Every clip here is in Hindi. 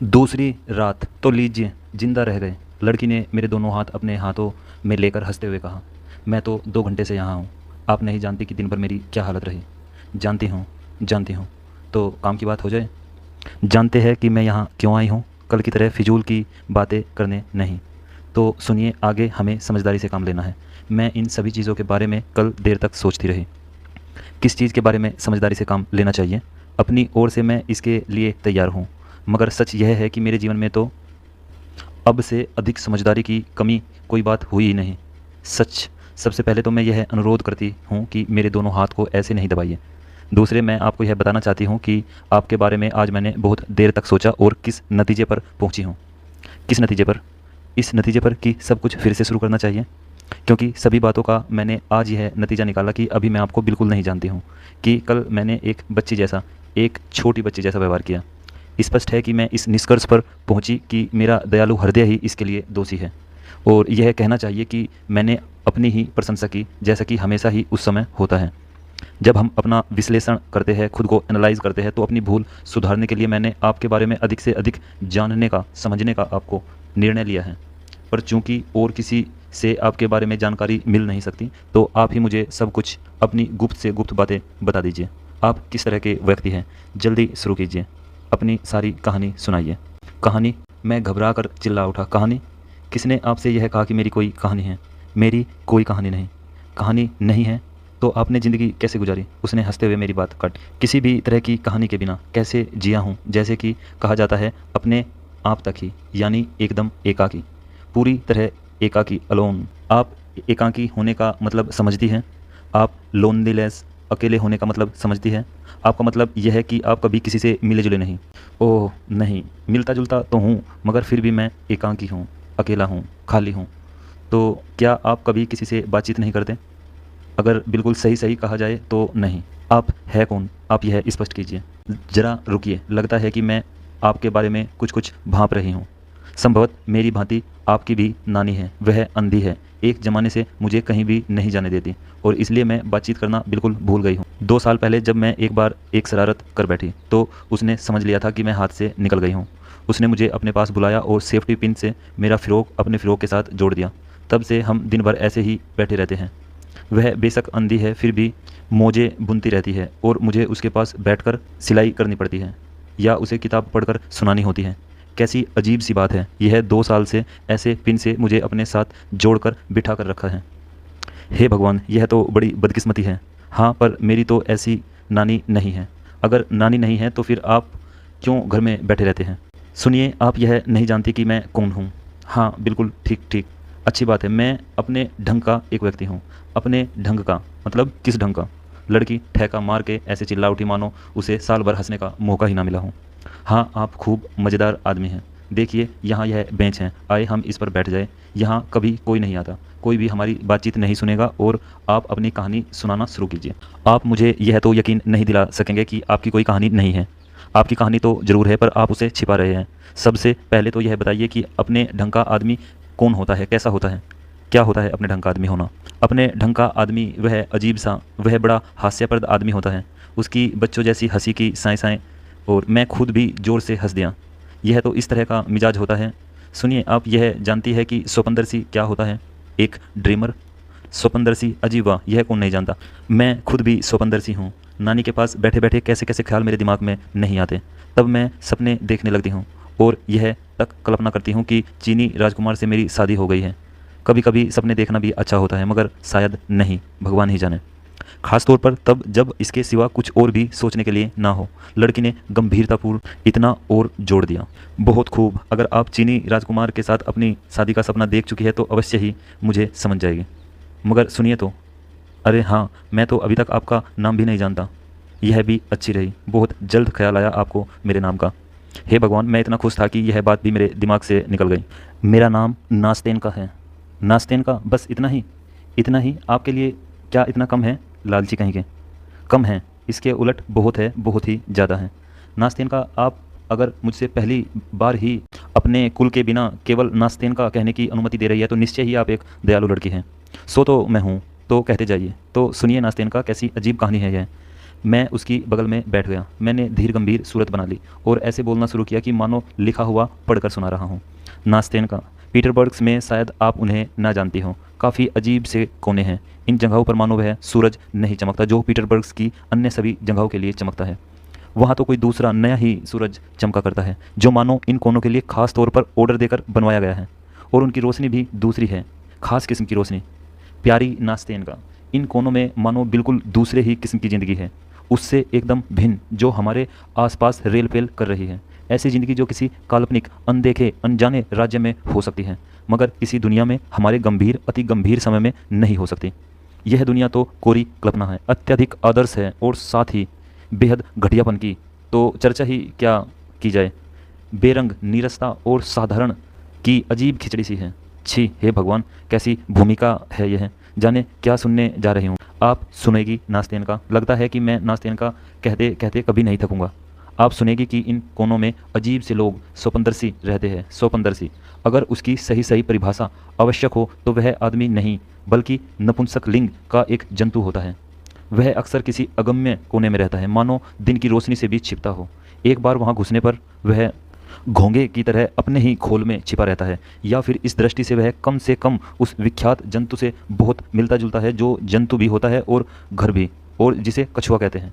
दूसरी रात तो लीजिए जिंदा रह गए। लड़की ने मेरे दोनों हाथ अपने हाथों में लेकर हंसते हुए कहा, मैं तो 2 घंटे से यहाँ हूँ। आप नहीं जानती कि दिन भर मेरी क्या हालत रही। जानती हूँ, जानती हूँ। तो काम की बात हो जाए। जानते हैं कि मैं यहाँ क्यों आई हूँ, कल की तरह फिजूल की बातें करने नहीं। तो सुनिए, आगे हमें समझदारी से काम लेना है। मैं इन सभी चीज़ों के बारे में कल देर तक सोचती रही। किस चीज़ के बारे में समझदारी से काम लेना चाहिए। अपनी ओर से मैं इसके लिए तैयार हूँ, मगर सच यह है कि मेरे जीवन में तो अब से अधिक समझदारी की कमी कोई बात हुई ही नहीं। सच, सबसे पहले तो मैं यह अनुरोध करती हूँ कि मेरे दोनों हाथ को ऐसे नहीं दबाइए। दूसरे, मैं आपको यह बताना चाहती हूँ कि आपके बारे में आज मैंने बहुत देर तक सोचा और किस नतीजे पर पहुँची हूँ। किस नतीजे पर? इस नतीजे पर कि सब कुछ फिर से शुरू करना चाहिए, क्योंकि सभी बातों का मैंने आज यह नतीजा निकाला कि अभी मैं आपको बिल्कुल नहीं जानती हूँ, कि कल मैंने एक बच्ची जैसा, एक छोटी बच्ची जैसा व्यवहार किया। स्पष्ट है कि मैं इस निष्कर्ष पर पहुंची कि मेरा दयालु हृदय ही इसके लिए दोषी है। और यह कहना चाहिए कि मैंने अपनी ही प्रशंसा की, जैसा कि हमेशा ही उस समय होता है। जब हम अपना विश्लेषण करते हैं, खुद को एनालाइज करते हैं, तो अपनी भूल सुधारने के लिए मैंने आपके बारे में अधिक से अधिक जानने का, समझने का आपको निर्णय लिया है। पर चूंकि और किसी से आपके बारे में जानकारी मिल नहीं सकती, तो आप ही मुझे सब कुछ अपनी गुप्त से गुप्त बातें बता दीजिए। आप किस तरह के व्यक्ति हैं, जल्दी शुरू कीजिए, अपनी सारी कहानी सुनाइए। कहानी? मैं घबरा कर चिल्ला उठा, कहानी? किसने आपसे यह कहा कि मेरी कोई कहानी है? मेरी कोई कहानी नहीं। कहानी नहीं है तो आपने ज़िंदगी कैसे गुजारी? उसने हंसते हुए मेरी बात काटी। किसी भी तरह की कहानी के बिना कैसे जिया हूँ, जैसे कि कहा जाता है, अपने आप तक ही, यानी एकदम एकाकी, पूरी तरह एकाकी, अलोन। आप एकाकी होने का मतलब समझती हैं? आप लोनलीनेस, अकेले होने का मतलब समझती है? आपका मतलब यह है कि आप कभी किसी से मिले जुले नहीं? ओह नहीं, मिलता जुलता तो हूँ, मगर फिर भी मैं एकाकी हूँ, अकेला हूँ, खाली हूँ। तो क्या आप कभी किसी से बातचीत नहीं करते? अगर बिल्कुल सही सही कहा जाए तो नहीं। आप है कौन? आप यह स्पष्ट कीजिए। ज़रा रुकिए, लगता है कि मैं आपके बारे में कुछ कुछ भांप रही हूँ। संभवतः मेरी भांति आपकी भी नानी है। वह अंधी है, एक ज़माने से मुझे कहीं भी नहीं जाने देती, और इसलिए मैं बातचीत करना बिल्कुल भूल गई हूँ। 2 साल पहले जब मैं एक बार एक शरारत कर बैठी, तो उसने समझ लिया था कि मैं हाथ से निकल गई हूँ। उसने मुझे अपने पास बुलाया और सेफ्टी पिन से मेरा फ़िरोक अपने फ़िरोक के साथ जोड़ दिया। तब से हम दिन भर ऐसे ही बैठे रहते हैं। वह बेशक अंधी है, फिर भी मोजे बुनती रहती है, और मुझे उसके पास बैठकर सिलाई करनी पड़ती है, या उसे किताब पढ़कर सुनानी होती है। कैसी अजीब सी बात है, यह 2 साल से ऐसे पिन से मुझे अपने साथ जोड़कर बिठा कर रखा है। हे भगवान, यह तो बड़ी बदकिस्मती है। हाँ, पर मेरी तो ऐसी नानी नहीं है। अगर नानी नहीं है तो फिर आप क्यों घर में बैठे रहते हैं? सुनिए, आप यह नहीं जानती कि मैं कौन हूँ। हाँ, बिल्कुल ठीक ठीक, अच्छी बात है। मैं अपने ढंग का एक व्यक्ति हूँ। अपने ढंग का मतलब किस ढंग का? लड़की ठेका मार के ऐसे चिल्ला उठी मानो उसे साल भर हंसने का मौका ही ना मिला हो। हाँ, आप खूब मज़ेदार आदमी हैं। देखिए, यहाँ यह बेंच है, आए हम इस पर बैठ जाए। यहाँ कभी कोई नहीं आता, कोई भी हमारी बातचीत नहीं सुनेगा, और आप अपनी कहानी सुनाना शुरू कीजिए। आप मुझे यह तो यकीन नहीं दिला सकेंगे कि आपकी कोई कहानी नहीं है। आपकी कहानी तो ज़रूर है, पर आप उसे छिपा रहे हैं। सबसे पहले तो यह बताइए कि अपने ढंग का आदमी कौन होता है, कैसा होता है, क्या होता है अपने ढंग का आदमी होना? अपने ढंग का आदमी वह अजीब सा, वह बड़ा हास्यप्रद आदमी होता है। उसकी बच्चों जैसी हंसी की साएँ साएँ, और मैं खुद भी ज़ोर से हंस दिया। यह तो इस तरह का मिजाज होता है। सुनिए, आप यह जानती है कि स्वप्नदर्शी क्या होता है? एक ड्रीमर। स्वप्नदर्शी, अजीब वाह, यह कौन नहीं जानता। मैं खुद भी स्वप्नदर्शी हूँ। नानी के पास बैठे बैठे कैसे कैसे ख्याल मेरे दिमाग में नहीं आते, तब मैं सपने देखने लगती हूँ, और यह तक कल्पना करती हूँ कि चीनी राजकुमार से मेरी शादी हो गई है। कभी कभी सपने देखना भी अच्छा होता है, मगर शायद नहीं, भगवान ही जाने। खास तौर पर तब जब इसके सिवा कुछ और भी सोचने के लिए ना हो। लड़की ने गंभीरतापूर्ण इतना और जोड़ दिया। बहुत खूब, अगर आप चीनी राजकुमार के साथ अपनी शादी का सपना देख चुकी है तो अवश्य ही मुझे समझ जाएगी। मगर सुनिए तो, अरे हाँ, मैं तो अभी तक आपका नाम भी नहीं जानता। यह भी अच्छी रही, बहुत जल्द ख्याल आया आपको मेरे नाम का। हे भगवान, मैं इतना खुश था कि यह बात भी मेरे दिमाग से निकल गई। मेरा नाम नास्तेन का है। नास्तेन का? बस इतना ही? इतना ही आपके लिए? क्या इतना कम है? लालची कहीं के। कम है, इसके उलट बहुत है, बहुत ही ज़्यादा है। नास्तेन का, आप अगर मुझसे पहली बार ही अपने कुल के बिना केवल नास्तेन का कहने की अनुमति दे रही है, तो निश्चय ही आप एक दयालु लड़की हैं। सो तो मैं हूँ, तो कहते जाइए। तो सुनिए नास्तेन का, कैसी अजीब कहानी है यह। मैं उसकी बगल में बैठ गया। मैंने धीर गंभीर सूरत बना ली और ऐसे बोलना शुरू किया कि मानो लिखा हुआ पढ़कर सुना रहा हूँ। नास्तेनका, पीटरबर्ग में शायद आप उन्हें ना जानती हो, काफ़ी अजीब से कोने हैं। इन जगहों पर मानो वह सूरज नहीं चमकता जो पीटरबर्ग की अन्य सभी जगहों के लिए चमकता है। वहाँ तो कोई दूसरा नया ही सूरज चमका करता है जो मानो इन कोनों के लिए खास तौर पर ऑर्डर देकर बनवाया गया है, और उनकी रोशनी भी दूसरी है, खास किस्म की रोशनी। प्यारी नास्तेनका, इन कोनों में मानो बिल्कुल दूसरे ही किस्म की ज़िंदगी है, उससे एकदम भिन्न जो हमारे आसपास रेल पेल कर रही है। ऐसी ज़िंदगी जो किसी काल्पनिक अनदेखे अनजाने राज्य में हो सकती है, मगर इसी दुनिया में हमारे गंभीर अति गंभीर समय में नहीं हो सकती। यह दुनिया तो कोरी कल्पना है, अत्यधिक आदर्श है और साथ ही बेहद घटियापन की तो चर्चा ही क्या की जाए। बेरंग नीरसता और साधारण की अजीब खिचड़ी सी है। छी, हे भगवान, कैसी भूमिका है यह, जाने क्या सुनने जा रही हूँ। आप सुनेगी नास्तेनका, लगता है कि मैं नास्तेनका कहते कहते कभी नहीं थकूंगा। आप सुनेगी कि इन कोनों में अजीब से लोग स्वपनदर्शी रहते हैं। स्वपनदर्शी, अगर उसकी सही सही परिभाषा आवश्यक हो तो वह आदमी नहीं बल्कि नपुंसक लिंग का एक जंतु होता है। वह अक्सर किसी अगम्य कोने में रहता है, मानो दिन की रोशनी से भी छिपता हो। एक बार वहाँ घुसने पर वह घोंगे की तरह अपने ही खोल में छिपा रहता है, या फिर इस दृष्टि से कम उस विख्यात जंतु से बहुत मिलता जुलता है जो जंतु भी होता है और घर भी, और जिसे कछुआ कहते हैं।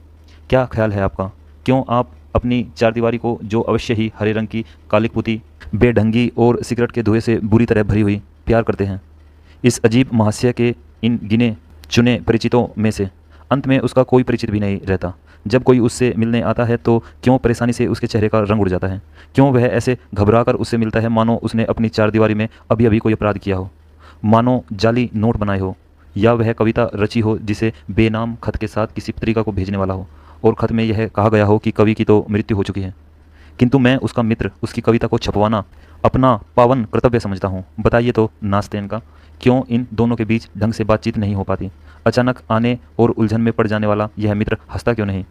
क्या ख्याल है आपका? क्यों आप अपनी चारदीवारी को, जो अवश्य ही हरे रंग की कालिक पुती, बेढंगी और सिगरेट के धुएं से बुरी तरह भरी हुई, प्यार करते हैं? इस अजीब महाशय के इन गिने चुने परिचितों में से अंत में उसका कोई परिचित भी नहीं रहता। जब कोई उससे मिलने आता है तो क्यों परेशानी से उसके चेहरे का रंग उड़ जाता है। क्यों वह ऐसे घबराकर उससे मिलता है मानो उसने अपनी चारदीवारी में अभी अभी कोई अपराध किया हो, मानो जाली नोट बनाए हो, या वह कविता रची हो जिसे बेनाम खत के साथ किसी पत्रिका को भेजने वाला हो और खत में यह कहा गया हो कि कवि की तो मृत्यु हो चुकी है, किंतु मैं उसका मित्र उसकी कविता को छपवाना अपना पावन कर्तव्य समझता हूँ। बताइए तो नास्तेनका, क्यों इन दोनों के बीच ढंग से बातचीत नहीं हो पाती? अचानक आने और उलझन में पड़ जाने वाला यह मित्र हंसता क्यों नहीं?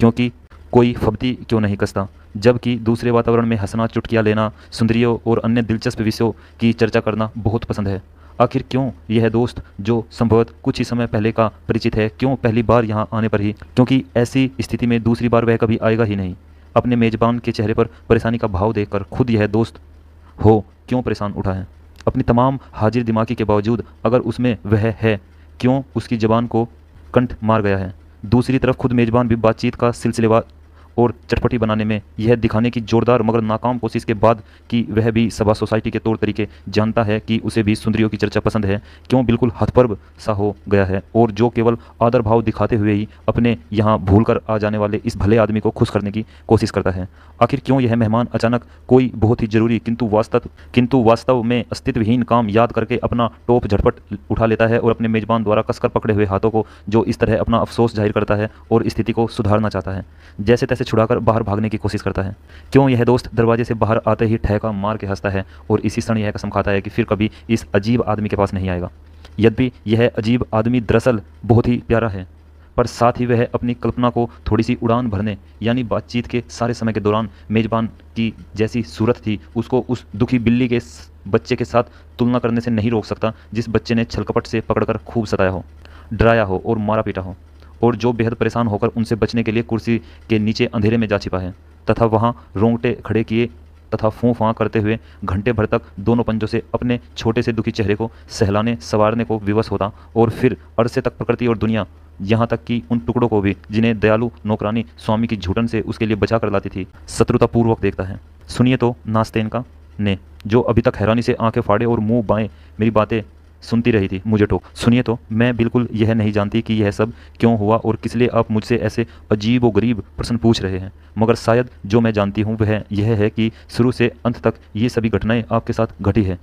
क्योंकि कोई फब्ती क्यों नहीं कसता? जबकि दूसरे वातावरण में हंसना, चुटकियाँ लेना, सुंदरियों और अन्य दिलचस्प विषयों की चर्चा करना बहुत पसंद है। आखिर क्यों यह दोस्त जो संभवतः कुछ ही समय पहले का परिचित है, क्यों पहली बार यहाँ आने पर ही? क्योंकि ऐसी स्थिति में दूसरी बार वह कभी आएगा ही नहीं। अपने मेजबान के चेहरे पर परेशानी का भाव देखकर खुद यह दोस्त हो क्यों परेशान उठा है? अपनी तमाम हाजिर दिमागी के बावजूद अगर उसमें वह है, क्यों उसकी जबान को कंठ मार गया है? दूसरी तरफ खुद मेजबान भी बातचीत का सिलसिलेवार और चटपटी बनाने में यह दिखाने की जोरदार मगर नाकाम कोशिश के बाद कि वह भी सभा सोसाइटी के तौर तरीके जानता है कि उसे भी सुंदरियों की चर्चा पसंद है, क्यों बिल्कुल हथपर्व सा हो गया है और जो केवल आदर भाव दिखाते हुए ही अपने यहाँ भूलकर आ जाने वाले इस भले आदमी को खुश करने की कोशिश करता है। आखिर क्यों यह मेहमान अचानक कोई बहुत ही जरूरी किंतु वास्तव में अस्तित्वहीन काम याद करके अपना टोप झटपट उठा लेता है और अपने मेजबान द्वारा कसकर पकड़े हुए हाथों को जो इस तरह अपना अफसोस जाहिर करता है और स्थिति को सुधारना चाहता है, जैसे तैसे छुड़ाकर बाहर भागने की कोशिश करता है? क्यों यह दोस्त दरवाजे से बाहर आते ही ठहका मार के हंसता है और इसी क्षण यह कसम खाता है कि फिर कभी इस अजीब आदमी के पास नहीं आएगा? यद्यपि यह अजीब आदमी दरअसल बहुत ही प्यारा है, पर साथ ही वह अपनी कल्पना को थोड़ी सी उड़ान भरने यानी बातचीत के सारे समय के दौरान मेजबान की जैसी सूरत थी उसको उस दुखी बिल्ली के बच्चे के साथ तुलना करने से नहीं रोक सकता, जिस बच्चे ने छलकपट से पकड़कर खूब सताया हो, डराया हो और मारा पीटा हो, और जो बेहद परेशान होकर उनसे बचने के लिए कुर्सी के नीचे अंधेरे में जा छिपा है तथा वहाँ रोंगटे खड़े किए तथा फूं फां करते हुए घंटे भर तक दोनों पंजों से अपने छोटे से दुखी चेहरे को सहलाने संवारने को विवश होता और फिर अरसे तक प्रकृति और दुनिया, यहाँ तक कि उन टुकड़ों को भी जिन्हें दयालु नौकरानी स्वामी की झूठन से उसके लिए बचा कर लाती थी, शत्रुतापूर्वक देखता है। सुनिए तो नास्तेनका ने, जो अभी तक हैरानी से आंखें फाड़े और मुंह बाएं मेरी बातें सुनती रही थी, मुझे टोक। सुनिए तो, मैं बिल्कुल यह नहीं जानती कि यह सब क्यों हुआ और किस लिए आप मुझसे ऐसे अजीब व गरीब प्रश्न पूछ रहे हैं, मगर शायद जो मैं जानती हूँ वह यह है कि शुरू से अंत तक ये सभी घटनाएं आपके साथ घटी है।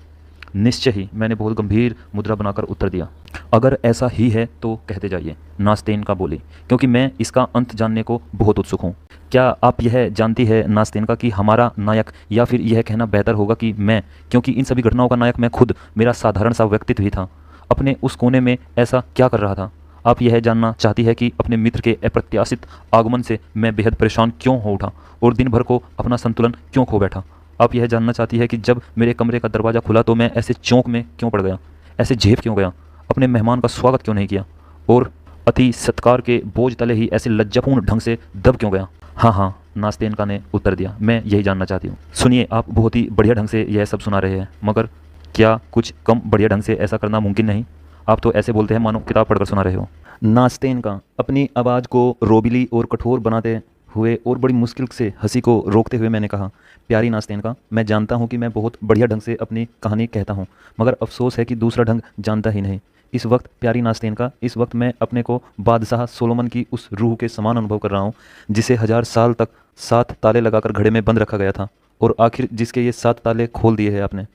निश्चय ही, मैंने बहुत गंभीर मुद्रा बनाकर उत्तर दिया। अगर ऐसा ही है तो कहते जाइए, नास्तेनका बोली, क्योंकि मैं इसका अंत जानने को बहुत उत्सुक हूँ। क्या आप यह जानती है नास्तेनका कि हमारा नायक, या फिर यह कहना बेहतर होगा कि मैं, क्योंकि इन सभी घटनाओं का नायक मैं खुद, मेरा साधारण सा व्यक्तित्व ही था, अपने उस कोने में ऐसा क्या कर रहा था? आप यह जानना चाहती है कि अपने मित्र के अप्रत्याशित आगमन से मैं बेहद परेशान क्यों हो उठा और दिन भर को अपना संतुलन क्यों खो बैठा? आप यह जानना चाहती है कि जब मेरे कमरे का दरवाज़ा खुला तो मैं ऐसे चौंक में क्यों पड़ गया, ऐसे झेप क्यों गया, अपने मेहमान का स्वागत क्यों नहीं किया और अति सत्कार के बोझ तले ही ऐसे लज्जापूर्ण ढंग से दब क्यों गया? हाँ हाँ, नास्तेनका ने उत्तर दिया, मैं यही जानना चाहती हूँ। सुनिए, आप बहुत ही बढ़िया ढंग से यह सब सुना रहे हैं, मगर क्या कुछ कम बढ़िया ढंग से ऐसा करना मुमकिन नहीं? आप तो ऐसे बोलते हैं मानो किताब पढ़कर सुना रहे हो। नास्तेनका अपनी आवाज़ को रोबीली और कठोर बनाते हुए और बड़ी मुश्किल से हंसी को रोकते हुए मैंने कहा, प्यारी नास्तेनका, मैं जानता हूँ कि मैं बहुत बढ़िया ढंग से अपनी कहानी कहता हूँ, मगर अफसोस है कि दूसरा ढंग जानता ही नहीं। इस वक्त प्यारी नास्तेनका, इस वक्त मैं अपने को बादशाह सोलोमन की उस रूह के समान अनुभव कर रहा हूँ जिसे 1000 साल तक 7 ताले लगाकर घड़े में बंद रखा गया था, और आखिर जिसके ये 7 ताले खोल दिए हैं आपने।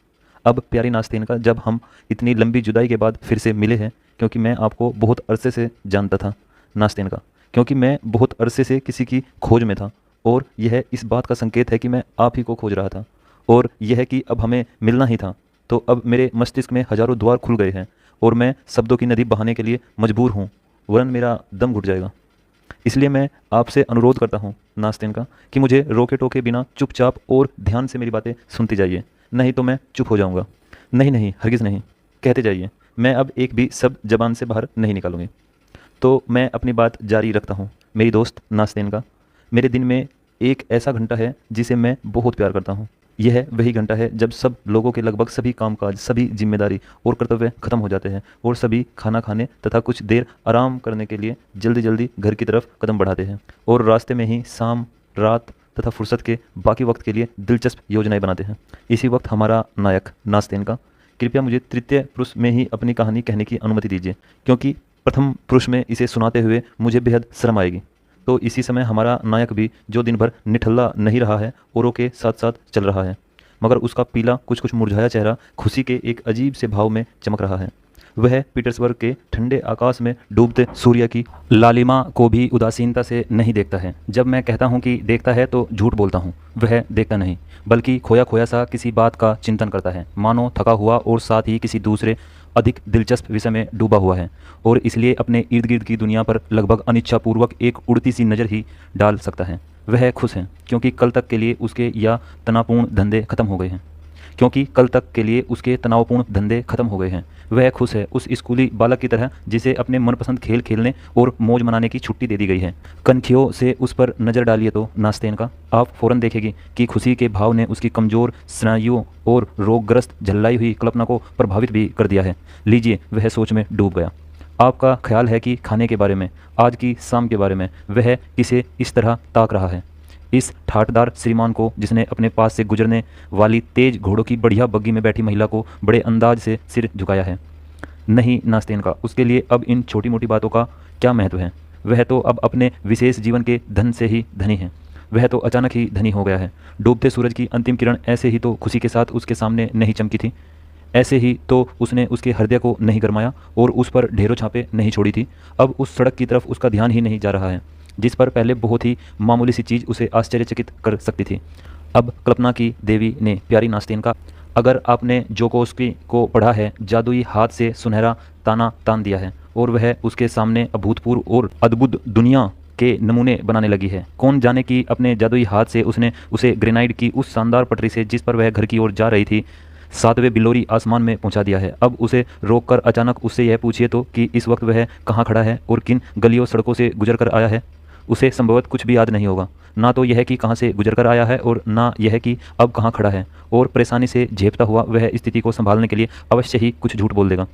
अब प्यारी नास्तेनका, जब हम इतनी लंबी जुदाई के बाद फिर से मिले हैं, क्योंकि मैं आपको बहुत अरसे से जानता था नास्तेनका, क्योंकि मैं बहुत अरसे से किसी की खोज में था, और यह इस बात का संकेत है कि मैं आप ही को खोज रहा था, और यह कि अब हमें मिलना ही था। तो अब मेरे मस्तिष्क में हजारों द्वार खुल गए हैं और मैं शब्दों की नदी बहाने के लिए मजबूर हूँ, वरन मेरा दम घुट जाएगा। इसलिए मैं आपसे अनुरोध करता हूँ नास्तेनका कि मुझे रोके टोके बिना चुपचाप और ध्यान से मेरी बातें सुनती जाइए, नहीं तो मैं चुप हो जाऊँगा। नहीं नहीं, हरगिज़ नहीं, कहते जाइए, मैं अब एक भी शब्द जबान से बाहर नहीं निकालूंगी। तो मैं अपनी बात जारी रखता हूँ मेरी दोस्त नास्तेनका। मेरे दिन में एक ऐसा घंटा है जिसे मैं बहुत प्यार करता हूँ। यह वही घंटा है जब सब लोगों के लगभग सभी कामकाज, सभी जिम्मेदारी और कर्तव्य खत्म हो जाते हैं और सभी खाना खाने तथा कुछ देर आराम करने के लिए जल्दी जल्दी घर की तरफ कदम बढ़ाते हैं, और रास्ते में ही शाम, रात तथा फुर्सत के बाकी वक्त के लिए दिलचस्प योजनाएं बनाते हैं। इसी वक्त हमारा नायक नास्तेनका, कृपया मुझे तृतीय पुरुष में ही अपनी कहानी कहने की अनुमति दीजिए, क्योंकि प्रथम पुरुष में इसे सुनाते हुए मुझे बेहद शर्म आएगी। तो इसी समय हमारा नायक भी, जो दिन भर निठल्ला नहीं रहा है, औरों के साथ साथ चल रहा है, मगर उसका पीला कुछ कुछ मुरझाया चेहरा खुशी के एक अजीब से भाव में चमक रहा है। वह पीटर्सबर्ग के ठंडे आकाश में डूबते सूर्य की लालिमा को भी उदासीनता से नहीं देखता है। जब मैं कहता हूँ कि देखता है तो झूठ बोलता हूँ, वह देखता नहीं, बल्कि खोया खोया सा किसी बात का चिंतन करता है, मानो थका हुआ और साथ ही किसी दूसरे अधिक दिलचस्प विषय में डूबा हुआ है, और इसलिए अपने इर्द गिर्द की दुनिया पर लगभग अनिच्छापूर्वक एक उड़ती सी नज़र ही डाल सकता है। वह खुश है क्योंकि कल तक के लिए उसके या तनावपूर्ण धंधे खत्म हो गए हैं, क्योंकि कल तक के लिए उसके तनावपूर्ण धंधे खत्म हो गए हैं। वह खुश है उस स्कूली बालक की तरह जिसे अपने मनपसंद खेल खेलने और मौज मनाने की छुट्टी दे दी गई है। कनखियों से उस पर नज़र डालिए तो नास्तेनका, आप फौरन देखेगी कि खुशी के भाव ने उसकी कमज़ोर स्नायुओं और रोगग्रस्त झल्लाई हुई कल्पना को प्रभावित भी कर दिया है। लीजिए, वह सोच में डूब गया। आपका ख्याल है कि खाने के बारे में, आज की शाम के बारे में वह किसे इस तरह ताक रहा है? इस ठाठदार श्रीमान को, जिसने अपने पास से गुजरने वाली तेज घोड़ों की बढ़िया बग्गी में बैठी महिला को बड़े अंदाज से सिर झुकाया है? नहीं नास्तेनका, उसके लिए अब इन छोटी मोटी बातों का क्या महत्व है? वह तो अब अपने विशेष जीवन के धन से ही धनी है। वह तो अचानक ही धनी हो गया है। डूबते सूरज की अंतिम किरण ऐसे ही तो खुशी के साथ उसके सामने नहीं चमकी थी, ऐसे ही तो उसने उसके हृदय को नहीं गरमाया और उस पर ढेरों छापे नहीं छोड़ी थी। अब उस सड़क की तरफ उसका ध्यान ही नहीं जा रहा है जिस पर पहले बहुत ही मामूली सी चीज़ उसे आश्चर्यचकित कर सकती थी। अब कल्पना की देवी ने, प्यारी नास्तेनका, अगर आपने जोकोस्की को पढ़ा है, जादुई हाथ से सुनहरा ताना तान दिया है और वह उसके सामने अभूतपूर्व और अद्भुत दुनिया के नमूने बनाने लगी है। कौन जाने कि अपने जादुई हाथ से उसने उसे ग्रेनाइट की उस शानदार पटरी से, जिस पर वह घर की ओर जा रही थी, 7वें बिलोरी आसमान में पहुंचा दिया है। अब उसे रोककर अचानक उससे यह पूछिए तो कि इस वक्त वह कहाँ खड़ा है और किन गलियों सड़कों से गुजर कर आया है। उसे संभवतः कुछ भी याद नहीं होगा, ना तो यह कि कहाँ से गुजर कर आया है और ना यह कि अब कहाँ खड़ा है, और परेशानी से झेपता हुआ वह स्थिति को संभालने के लिए अवश्य ही कुछ झूठ बोल देगा।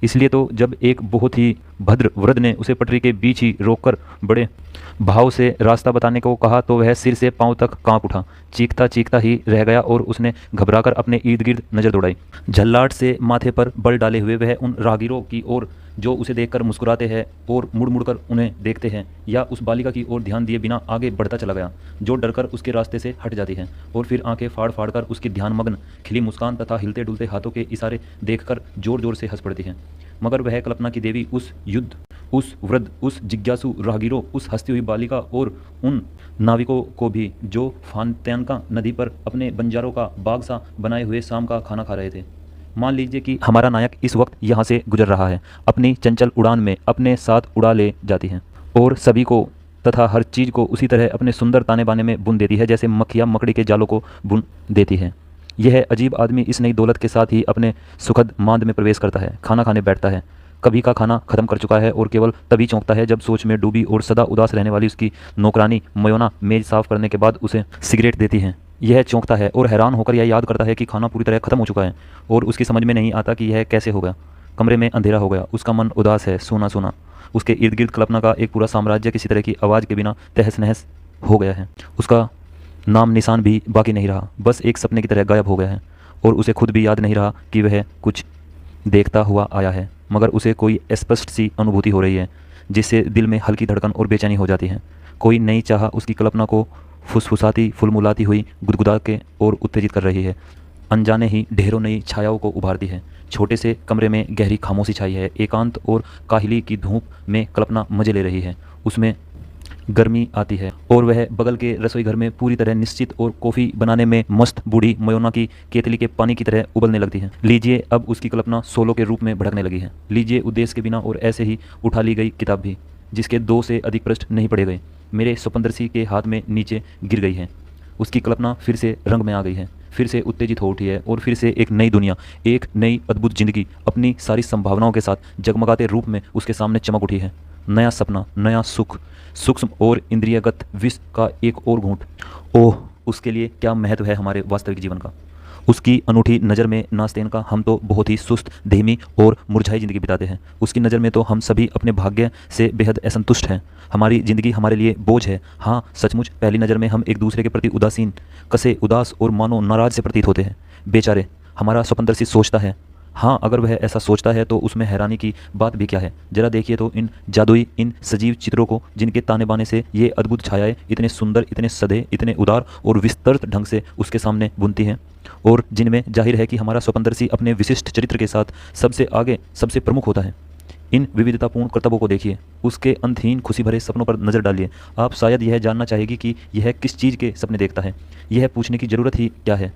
इसलिए तो जब एक बहुत ही भद्र वृद्ध ने उसे पटरी के बीच ही रोककर बड़े भाव से रास्ता बताने को कहा तो वह सिर से पांव तक कांप उठा, चीखता चीखता ही रह गया और उसने घबराकर अपने इर्द गिर्द नजर दौड़ाई। झल्लाट से माथे पर बल डाले हुए वह उन राहगीरों की ओर जो उसे देखकर मुस्कुराते हैं और मुड़ मुड़ कर उन्हें देखते हैं, या उस बालिका की ओर ध्यान दिए बिना आगे बढ़ता चला गया जो डरकर उसके रास्ते से हट जाती है, और फिर आंखें फाड़ फाड़ कर उसकी ध्यानमग्न खिली मुस्कान तथा हिलते डुलते हाथों के इशारे देखकर जोर जोर से हंस पड़ती है। मगर वह कल्पना की देवी उस युद्ध, उस वृद्ध, उस जिज्ञासु राहगीरों, उस हंसती हुई बालिका और उन नाविकों को भी जो फांत्यानका नदी पर अपने बंजारों का बाग सा बनाए हुए शाम का खाना खा रहे थे। मान लीजिए कि हमारा नायक इस वक्त यहाँ से गुजर रहा है, अपनी चंचल उड़ान में अपने साथ उड़ा ले जाती है और सभी को तथा हर चीज़ को उसी तरह अपने सुंदर ताने बाने में बुन देती है जैसे मक्खियाँ मकड़ी के जालों को बुन देती है। यह अजीब आदमी इस नई दौलत के साथ ही अपने सुखद मांद में प्रवेश करता है, खाना खाने बैठता है, कभी का खाना खत्म कर चुका है और केवल तभी चौंकता है जब सोच में डूबी और सदा उदास रहने वाली उसकी नौकरानी मयोना मेज साफ करने के बाद उसे सिगरेट देती है। यह चौंकता है और हैरान होकर यह याद करता है कि खाना पूरी तरह खत्म हो चुका है और उसकी समझ में नहीं आता कि यह कैसे हो गया। कमरे में अंधेरा हो गया, उसका मन उदास है, सोना सोना। उसके इर्द गिर्द कल्पना का एक पूरा साम्राज्य किसी तरह की आवाज़ के बिना तहस नहस हो गया है। उसका नाम निशान भी बाकी नहीं रहा, बस एक सपने की तरह गायब हो गया है और उसे खुद भी याद नहीं रहा कि वह कुछ देखता हुआ आया है, मगर उसे कोई स्पष्ट सी अनुभूति हो रही है जिससे दिल में हल्की धड़कन और बेचैनी हो जाती है। कोई नई चाह उसकी कल्पना को फुसफुसाती फुलमुलाती हुई गुदगुदा के और उत्तेजित कर रही है। अनजाने ही ढेरों नई छायाओं को उभारती है। छोटे से कमरे में गहरी खामोशी छाई है। एकांत और काहिली की धूप में कल्पना मजे ले रही है। उसमें गर्मी आती है और वह बगल के रसोई घर में पूरी तरह निश्चित और कॉफ़ी बनाने में मस्त बूढ़ी मयोना की केतली के पानी की तरह उबलने लगती है। लीजिए, अब उसकी कल्पना सोलो के रूप में भड़कने लगी है। लीजिए, उद्देश्य के बिना और ऐसे ही उठा ली गई किताब भी, जिसके 2 से अधिक पृष्ठ नहीं पढ़े गए, मेरे स्वपंदरसी के हाथ में नीचे गिर गई है। उसकी कल्पना फिर से रंग में आ गई है, फिर से उत्तेजित हो उठी है और फिर से एक नई दुनिया, एक नई अद्भुत जिंदगी अपनी सारी संभावनाओं के साथ जगमगाते रूप में उसके सामने चमक उठी है। नया सपना, नया सुख, सूक्ष्म और इंद्रियगत विष का एक और घूंट। ओह, उसके लिए क्या महत्व है हमारे वास्तविक जीवन का। उसकी अनूठी नज़र में नास्तेन का हम तो बहुत ही सुस्त, धीमी और मुरझाई ज़िंदगी बिताते हैं। उसकी नज़र में तो हम सभी अपने भाग्य से बेहद असंतुष्ट हैं। हमारी ज़िंदगी हमारे लिए बोझ है। हाँ, सचमुच पहली नज़र में हम एक दूसरे के प्रति उदासीन, कसे, उदास और मानो नाराज से प्रतीत होते हैं। बेचारे, हमारा स्वपंदरसी सोचता है। हाँ, अगर वह ऐसा सोचता है तो उसमें हैरानी की बात भी क्या है। जरा देखिए तो इन जादुई, इन सजीव चित्रों को, जिनके ताने बाने से ये अद्भुत छायाएं इतने सुंदर, इतने सधे, इतने उदार और विस्तृत ढंग से उसके सामने बुनती हैं, और जिनमें जाहिर है कि हमारा स्वपंदरसी अपने विशिष्ट चरित्र के साथ सबसे आगे, सबसे प्रमुख होता है। इन विविधतापूर्ण कर्तव्यों को देखिए, उसके अंतहीन खुशी भरे सपनों पर नज़र डालिए। आप शायद यह जानना चाहेगी कि यह किस चीज़ के सपने देखता है। यह पूछने की ज़रूरत ही क्या है।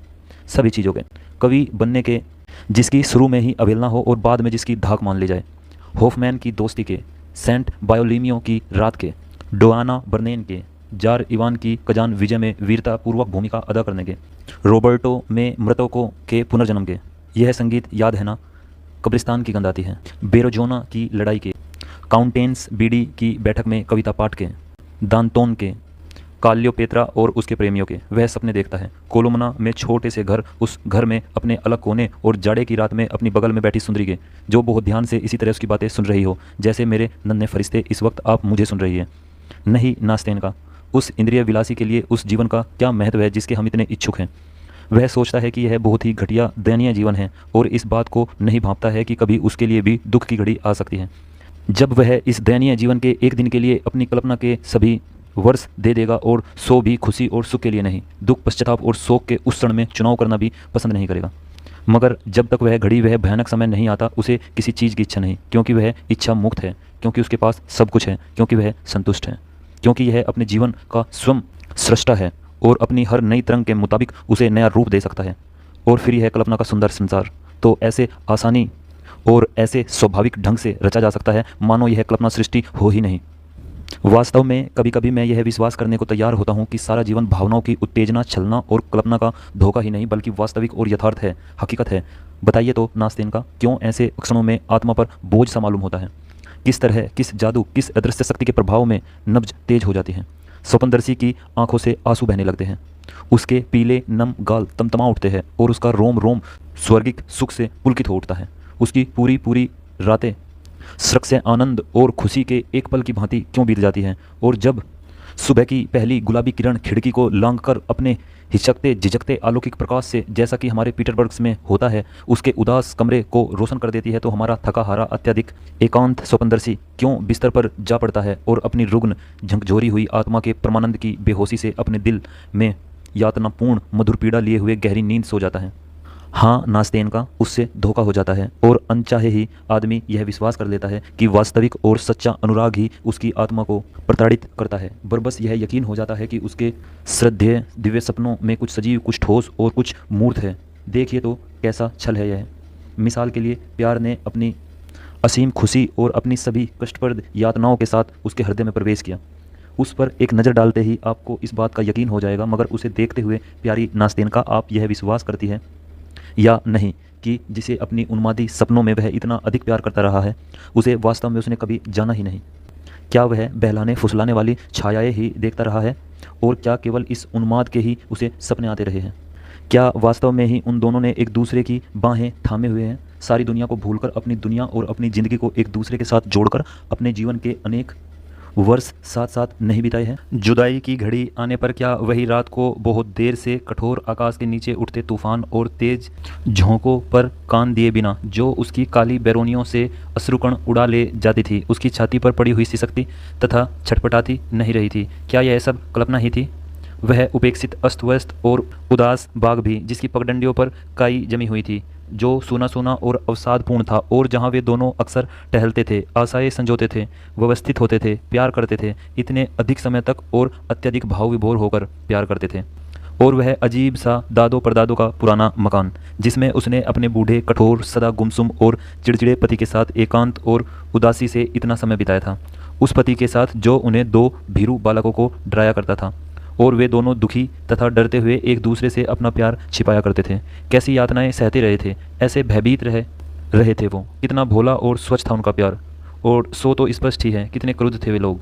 सभी चीज़ों के, कवि बनने के, जिसकी शुरू में ही अवहेलना हो और बाद में जिसकी धाक मान ली जाए, होफमैन की दोस्ती के, सेंट बायोलिमियो की रात के, डोआना बर्नेन के, जार इवान की कजान विजय में वीरतापूर्वक भूमिका अदा करने के, रॉबर्टो में मृतकों के पुनर्जन्म के। यह संगीत याद है ना, कब्रिस्तान की गंध आती है, बेरोजोना की लड़ाई के, काउंटेंस बीडी की बैठक में कविता पाठ के, दांतोन के, कालियोपेत्रा और उसके प्रेमियों के। वह सपने देखता है कोलोमना में छोटे से घर, उस घर में अपने अलग कोने, और जाड़े की रात में अपनी बगल में बैठी सुंदरी के, जो बहुत ध्यान से इसी तरह उसकी बातें सुन रही हो जैसे मेरे नन्हे फरिश्ते इस वक्त आप मुझे सुन रही है। नहीं, नास्तेन का उस इंद्रिय विलासी के लिए उस जीवन का क्या महत्व है जिसके हम इतने इच्छुक हैं। वह सोचता है कि यह बहुत ही घटिया, दयनीय जीवन है और इस बात को नहीं भांपता है कि कभी उसके लिए भी दुख की घड़ी आ सकती है, जब वह इस दयनीय जीवन के एक दिन के लिए अपनी कल्पना के सभी वर्ष दे देगा, और सो भी खुशी और सुख के लिए नहीं, दुख, पश्चाताप और शोक के उस क्षण में चुनाव करना भी पसंद नहीं करेगा। मगर जब तक वह घड़ी, वह भयानक समय नहीं आता, उसे किसी चीज़ की इच्छा नहीं, क्योंकि वह इच्छा मुक्त है, क्योंकि उसके पास सब कुछ है, क्योंकि वह संतुष्ट है, क्योंकि यह अपने जीवन का स्वयं सृष्टा है और अपनी हर नई तरंग के मुताबिक उसे नया रूप दे सकता है। और फिर यह कल्पना का सुंदर संसार तो ऐसे आसानी और ऐसे स्वाभाविक ढंग से रचा जा सकता है मानो यह कल्पना सृष्टि हो ही नहीं। वास्तव में कभी कभी मैं यह विश्वास करने को तैयार होता हूँ कि सारा जीवन भावनाओं की उत्तेजना, छलना और कल्पना का धोखा ही नहीं बल्कि वास्तविक और यथार्थ है, हकीकत है। बताइए तो नास्तेन का, क्यों ऐसे क्षणों में आत्मा पर बोझ सा मालूम होता है? किस तरह, किस जादू, किस अदृश्य शक्ति के प्रभाव में नब्ज तेज हो जाती है। स्वपनदर्शी की आंखों से आंसू बहने लगते हैं, उसके पीले नम गाल तमतमा उठते हैं और उसका रोम रोम स्वर्गिक सुख से पुलकित हो उठता है। उसकी पूरी पूरी रातें सड़क से आनंद और खुशी के एक पल की भांति क्यों बीत जाती हैं, और जब सुबह की पहली गुलाबी किरण खिड़की को लांघकर अपने हिचकते झिझकते अलौकिक प्रकाश से, जैसा कि हमारे पीटरबर्ग में होता है, उसके उदास कमरे को रोशन कर देती है, तो हमारा थका हारा अत्यधिक एकांत स्वपनदर्शी क्यों बिस्तर पर जा पड़ता है और अपनी रुग्ण झकझोरी हुई आत्मा के परमानंद की बेहोशी से अपने दिल में यातनापूर्ण मधुर पीड़ा लिए हुए गहरी नींद सो जाता है। हाँ, नास्तेन का उससे धोखा हो जाता है और अनचाहे ही आदमी यह विश्वास कर लेता है कि वास्तविक और सच्चा अनुराग ही उसकी आत्मा को प्रताड़ित करता है। बरबस यह यकीन हो जाता है कि उसके श्रद्धेय दिव्य सपनों में कुछ सजीव, कुछ ठोस और कुछ मूर्त है। देखिए तो कैसा छल है यह। मिसाल के लिए, प्यार ने अपनी असीम खुशी और अपनी सभी कष्टप्रद यातनाओं के साथ उसके हृदय में प्रवेश किया। उस पर एक नज़र डालते ही आपको इस बात का यकीन हो जाएगा, मगर उसे देखते हुए प्यारी नास्तेन का, आप यह विश्वास करती है या नहीं कि जिसे अपनी उन्मादी सपनों में वह इतना अधिक प्यार करता रहा है, उसे वास्तव में उसने कभी जाना ही नहीं? क्या वह बहलाने फुसलाने वाली छायाएं ही देखता रहा है, और क्या केवल इस उन्माद के ही उसे सपने आते रहे हैं? क्या वास्तव में ही उन दोनों ने एक दूसरे की बाहें थामे हुए हैं, सारी दुनिया को भूलकर अपनी दुनिया और अपनी ज़िंदगी को एक दूसरे के साथ जोड़कर अपने जीवन के अनेक वर्ष साथ साथ नहीं बिताए हैं? जुदाई की घड़ी आने पर क्या वही रात को बहुत देर से कठोर आकाश के नीचे उठते तूफान और तेज झोंकों पर कान दिए बिना जो उसकी काली बैरोनियों से अश्रुकण उड़ा ले जाती थी, उसकी छाती पर पड़ी हुई सिसकती तथा छटपटाती नहीं रही थी? क्या यह सब कल्पना ही थी? वह उपेक्षित अस्त व्यस्त और उदास बाग भी, जिसकी पगडंडियों पर काई जमी हुई थी, जो सूना सूना और अवसादपूर्ण था, और जहाँ वे दोनों अक्सर टहलते थे, आशाएं संजोते थे, व्यवस्थित होते थे, प्यार करते थे, इतने अधिक समय तक और अत्यधिक भाव विभोर होकर प्यार करते थे। और वह अजीब सा दादों परदादों का पुराना मकान, जिसमें उसने अपने बूढ़े कठोर सदा गुमसुम और चिड़चिड़े पति के साथ एकांत और उदासी से इतना समय बिताया था, उस पति के साथ जो उन्हें दो भीरू बालकों को डराया करता था, और वे दोनों दुखी तथा डरते हुए एक दूसरे से अपना प्यार छिपाया करते थे। कैसी यातनाएं सहते रहे थे, ऐसे भयभीत रहे थे वो। कितना भोला और स्वच्छ था उनका प्यार, और सो तो स्पष्ट ही है कितने क्रुद्ध थे वे लोग।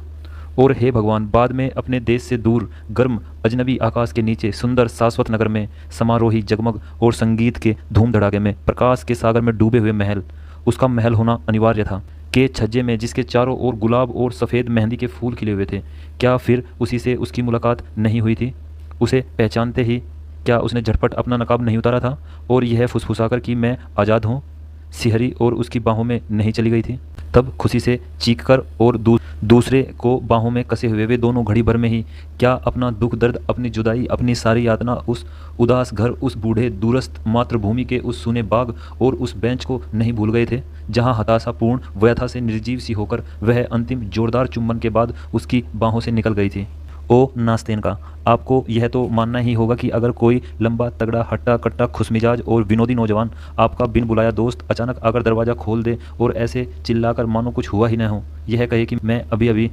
और हे भगवान, बाद में अपने देश से दूर गर्म अजनबी आकाश के नीचे सुंदर शाश्वत नगर में समारोही जगमग और संगीत के धूम धड़ाके में प्रकाश के सागर में डूबे हुए महल, उसका महल होना अनिवार्य था, के छज्जे में जिसके चारों ओर गुलाब और सफ़ेद मेहंदी के फूल खिले हुए थे। क्या फिर उसी से उसकी मुलाकात नहीं हुई थी? उसे पहचानते ही क्या उसने झटपट अपना नकाब नहीं उतारा था, और यह फुसफुसाकर कि मैं आज़ाद हूँ सिहरी और उसकी बाहों में नहीं चली गई थी? तब खुशी से चीखकर और दूसरे को बाहों में कसे हुए वे दोनों घड़ी भर में ही क्या अपना दुख दर्द, अपनी जुदाई, अपनी सारी यातना, उस उदास घर, उस बूढ़े दूरस्थ मातृभूमि के उस सूने बाग और उस बेंच को नहीं भूल गए थे, जहाँ हताशापूर्ण व्यथा से निर्जीव सी होकर वह अंतिम जोरदार चुंबन के बाद उसकी बाहों से निकल गई थी? ओ नास्तेन का, आपको यह तो मानना ही होगा कि अगर कोई लंबा तगड़ा हट्टा कट्टा खुशमिजाज और विनोदी नौजवान, आपका बिन बुलाया दोस्त, अचानक आकर दरवाज़ा खोल दे और ऐसे चिल्लाकर मानो कुछ हुआ ही न हो यह कहे कि मैं अभी अभी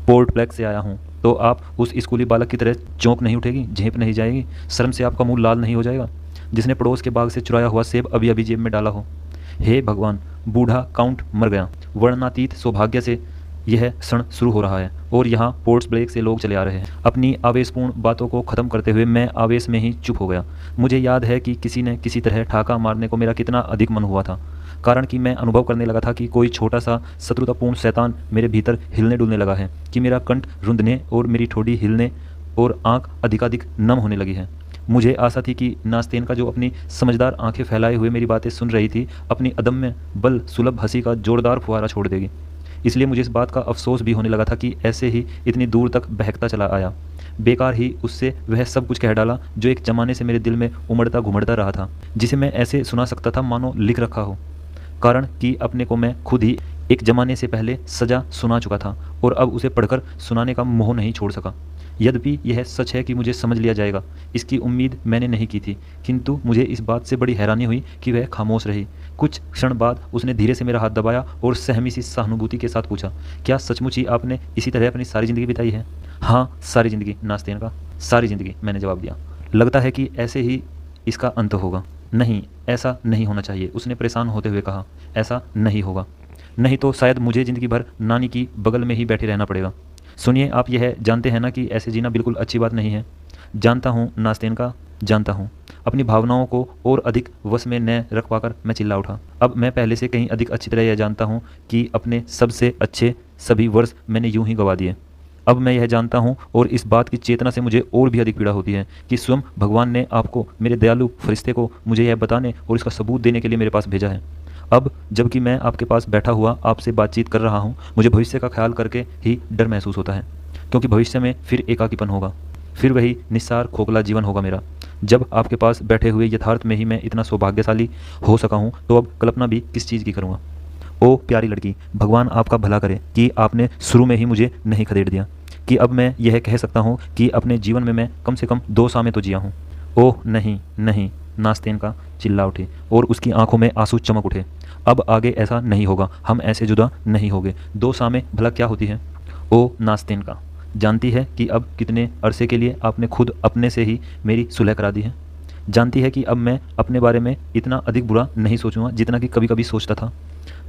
पोर्ट ब्लैक से आया हूँ, तो आप उस स्कूली बालक की तरह चौंक नहीं उठेगी, झेंप नहीं जाएगी, शर्म से आपका मुंह लाल नहीं हो जाएगा, जिसने पड़ोस के बाग से चुराया हुआ सेब अभी अभी जेब में डाला हो? हे भगवान, बूढ़ा काउंट मर गया। वर्णनातीत सौभाग्य से यह क्षण शुरू हो रहा है, और यहाँ पोर्ट्स ब्लेक से लोग चले आ रहे हैं। अपनी आवेशपूर्ण बातों को ख़त्म करते हुए मैं आवेश में ही चुप हो गया। मुझे याद है कि किसी ने किसी तरह ठाका मारने को मेरा कितना अधिक मन हुआ था, कारण कि मैं अनुभव करने लगा था कि कोई छोटा सा शत्रुतापूर्ण शैतान मेरे भीतर हिलने डुलने लगा है, कि मेरा कंठ रुंधने और मेरी ठोड़ी हिलने और आँख अधिकाधिक नम होने लगी है। मुझे आशा थी कि नास्तेन का, जो अपनी समझदार आंखें फैलाए हुए मेरी बातें सुन रही थी, अपनी अदम्य बल सुलभ हंसी का जोरदार फुहारा छोड़ देगी। इसलिए मुझे इस बात का अफसोस भी होने लगा था कि ऐसे ही इतनी दूर तक बहकता चला आया। बेकार ही उससे वह सब कुछ कह डाला जो एक ज़माने से मेरे दिल में उमड़ता घुमड़ता रहा था, जिसे मैं ऐसे सुना सकता था मानो लिख रखा हो, कारण कि अपने को मैं खुद ही एक ज़माने से पहले सजा सुना चुका था और अब उसे पढ़कर सुनाने का मोह नहीं छोड़ सका। यद्यपि यह सच है कि मुझे समझ लिया जाएगा, इसकी उम्मीद मैंने नहीं की थी, किंतु मुझे इस बात से बड़ी हैरानी हुई कि वह खामोश रही। कुछ क्षण बाद उसने धीरे से मेरा हाथ दबाया और सहमी सी सहानुभूति के साथ पूछा, क्या सचमुच ही आपने इसी तरह अपनी सारी ज़िंदगी बिताई है? हाँ, सारी ज़िंदगी नास्तेन का, सारी ज़िंदगी, मैंने जवाब दिया। लगता है कि ऐसे ही इसका अंत होगा। नहीं, ऐसा नहीं होना चाहिए, उसने परेशान होते हुए कहा। ऐसा नहीं होगा, नहीं तो शायद मुझे ज़िंदगी भर नानी की बगल में ही बैठे रहना पड़ेगा। सुनिए, आप यह जानते हैं ना कि ऐसे जीना बिल्कुल अच्छी बात नहीं है। जानता हूँ नास्तेन का, जानता हूँ। अपनी भावनाओं को और अधिक वश में न रख पाकर मैं चिल्ला उठा। अब मैं पहले से कहीं अधिक अच्छी तरह यह जानता हूँ कि अपने सबसे अच्छे सभी वर्ष मैंने यूं ही गंवा दिए। अब मैं यह जानता हूँ और इस बात की चेतना से मुझे और भी अधिक पीड़ा होती है कि स्वयं भगवान ने आपको, मेरे दयालु फरिश्ते को, मुझे यह बताने और इसका सबूत देने के लिए मेरे पास भेजा है। अब जबकि मैं आपके पास बैठा हुआ आपसे बातचीत कर रहा हूँ, मुझे भविष्य का ख्याल करके ही डर महसूस होता है, क्योंकि भविष्य में फिर एकाकीपन होगा, फिर वही निस्सार खोखला जीवन होगा मेरा। जब आपके पास बैठे हुए यथार्थ में ही मैं इतना सौभाग्यशाली हो सका हूँ, तो अब कल्पना भी किस चीज़ की करूँगा। ओ प्यारी लड़की, भगवान आपका भला करे कि आपने शुरू में ही मुझे नहीं खदेड़ दिया, कि अब मैं यह कह सकता हूँ कि अपने जीवन में मैं कम से कम 2 साल तो जिया हूँ। ओह नहीं नहीं, नास्तेन का चिल्ला उठे और उसकी आंखों में आंसू चमक उठे। अब आगे ऐसा नहीं होगा, हम ऐसे जुदा नहीं होंगे। 2 सामें भला क्या होती है? ओ नास्तेन का, जानती है कि अब कितने अरसे के लिए आपने खुद अपने से ही मेरी सुलह करा दी है? जानती है कि अब मैं अपने बारे में इतना अधिक बुरा नहीं सोचूंगा जितना कि कभी कभी सोचता था।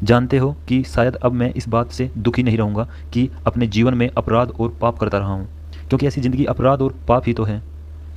जानते हो कि शायद अब मैं इस बात से दुखी नहीं रहूँगा कि अपने जीवन में अपराध और पाप करता रहा हूँ, क्योंकि ऐसी ज़िंदगी अपराध और पाप ही तो है।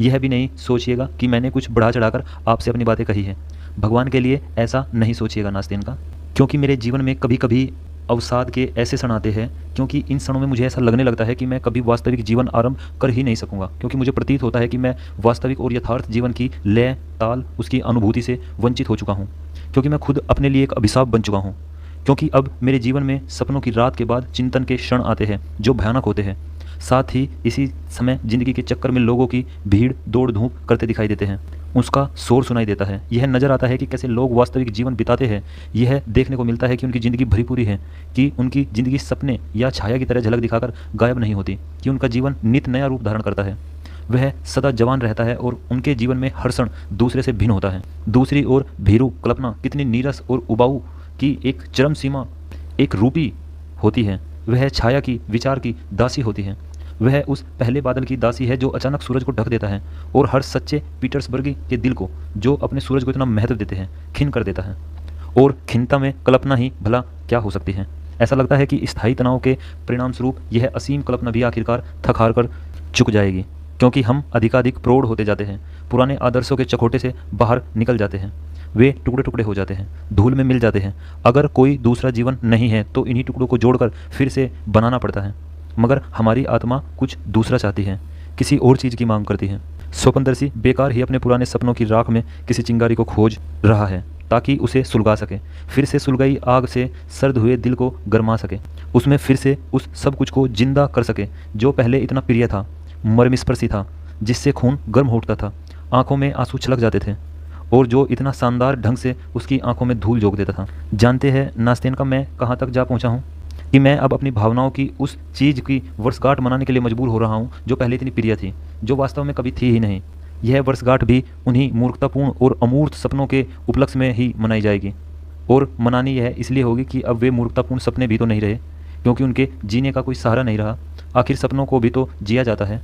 यह भी नहीं सोचिएगा कि मैंने कुछ बढ़ा चढ़ाकर आपसे अपनी बातें कही है। भगवान के लिए ऐसा नहीं सोचिएगा नास्तिन का, क्योंकि मेरे जीवन में कभी कभी अवसाद के ऐसे क्षण आते हैं, क्योंकि इन क्षणों में मुझे ऐसा लगने लगता है कि मैं कभी वास्तविक जीवन आरंभ कर ही नहीं सकूंगा, क्योंकि मुझे प्रतीत होता है कि मैं वास्तविक और यथार्थ जीवन की लय ताल उसकी अनुभूति से वंचित हो चुका हूँ, क्योंकि मैं खुद अपने लिए एक अभिशाप बन चुका हूँ। क्योंकि अब मेरे जीवन में सपनों की रात के बाद चिंतन के क्षण आते हैं जो भयानक होते हैं। साथ ही इसी समय जिंदगी के चक्कर में लोगों की भीड़ दौड़ धूप करते दिखाई देते हैं, उसका शोर सुनाई देता है। यह नज़र आता है कि कैसे लोग वास्तविक जीवन बिताते हैं। यह देखने को मिलता है कि उनकी ज़िंदगी भरी पूरी है, कि उनकी ज़िंदगी सपने या छाया की तरह झलक दिखाकर गायब नहीं होती, कि उनका जीवन नित नया रूप धारण करता है। वह सदा जवान रहता है और उनके जीवन में हर क्षण दूसरे से भिन्न होता है। दूसरी ओर भीरू कल्पना कितनी नीरस और उबाऊ की एक चरम सीमा एक रूपी होती है। वह छाया की विचार की दासी होती है। वह उस पहले बादल की दासी है जो अचानक सूरज को ढक देता है और हर सच्चे पीटर्सबर्गी के दिल को, जो अपने सूरज को इतना महत्व देते हैं, खिन कर देता है। और खिन्नता में कल्पना ही भला क्या हो सकती है। ऐसा लगता है कि स्थायी तनाव के परिणाम स्वरूप यह असीम कल्पना भी आखिरकार थक हार कर चुक जाएगी, क्योंकि हम अधिकाधिक प्रौढ़ होते जाते हैं, पुराने आदर्शों के चकोटे से बाहर निकल जाते हैं। वे टुकड़े टुकड़े हो जाते हैं, धूल में मिल जाते हैं। अगर कोई दूसरा जीवन नहीं है तो इन्हीं टुकड़ों को जोड़कर फिर से बनाना पड़ता है। मगर हमारी आत्मा कुछ दूसरा चाहती है, किसी और चीज़ की मांग करती है। स्वप्नदर्शी बेकार ही अपने पुराने सपनों की राख में किसी चिंगारी को खोज रहा है ताकि उसे सुलगा सके, फिर से सुलगाई आग से सर्द हुए दिल को गरमा सके, उसमें फिर से उस सब कुछ को जिंदा कर सके जो पहले इतना प्रिय था, मर्मस्पर्शी था, जिससे खून गर्म हो उठता था, आंखों में आंसू छलक जाते थे और जो इतना शानदार ढंग से उसकी आंखों में धूल झोंक देता था। जानते हैं नास्तिन का मैं कहाँ तक जा पहुँचा हूँ, कि मैं अब अपनी भावनाओं की उस चीज़ की वर्षगांठ मनाने के लिए मजबूर हो रहा हूँ जो पहले इतनी प्रिय थी, जो वास्तव में कभी थी ही नहीं। यह वर्षगांठ भी उन्हीं मूर्खतापूर्ण और अमूर्त सपनों के उपलक्ष्य में ही मनाई जाएगी, और मनानी यह इसलिए होगी कि अब वे मूर्खतापूर्ण सपने भी तो नहीं रहे, क्योंकि उनके जीने का कोई सहारा नहीं रहा। आखिर सपनों को भी तो जिया जाता है।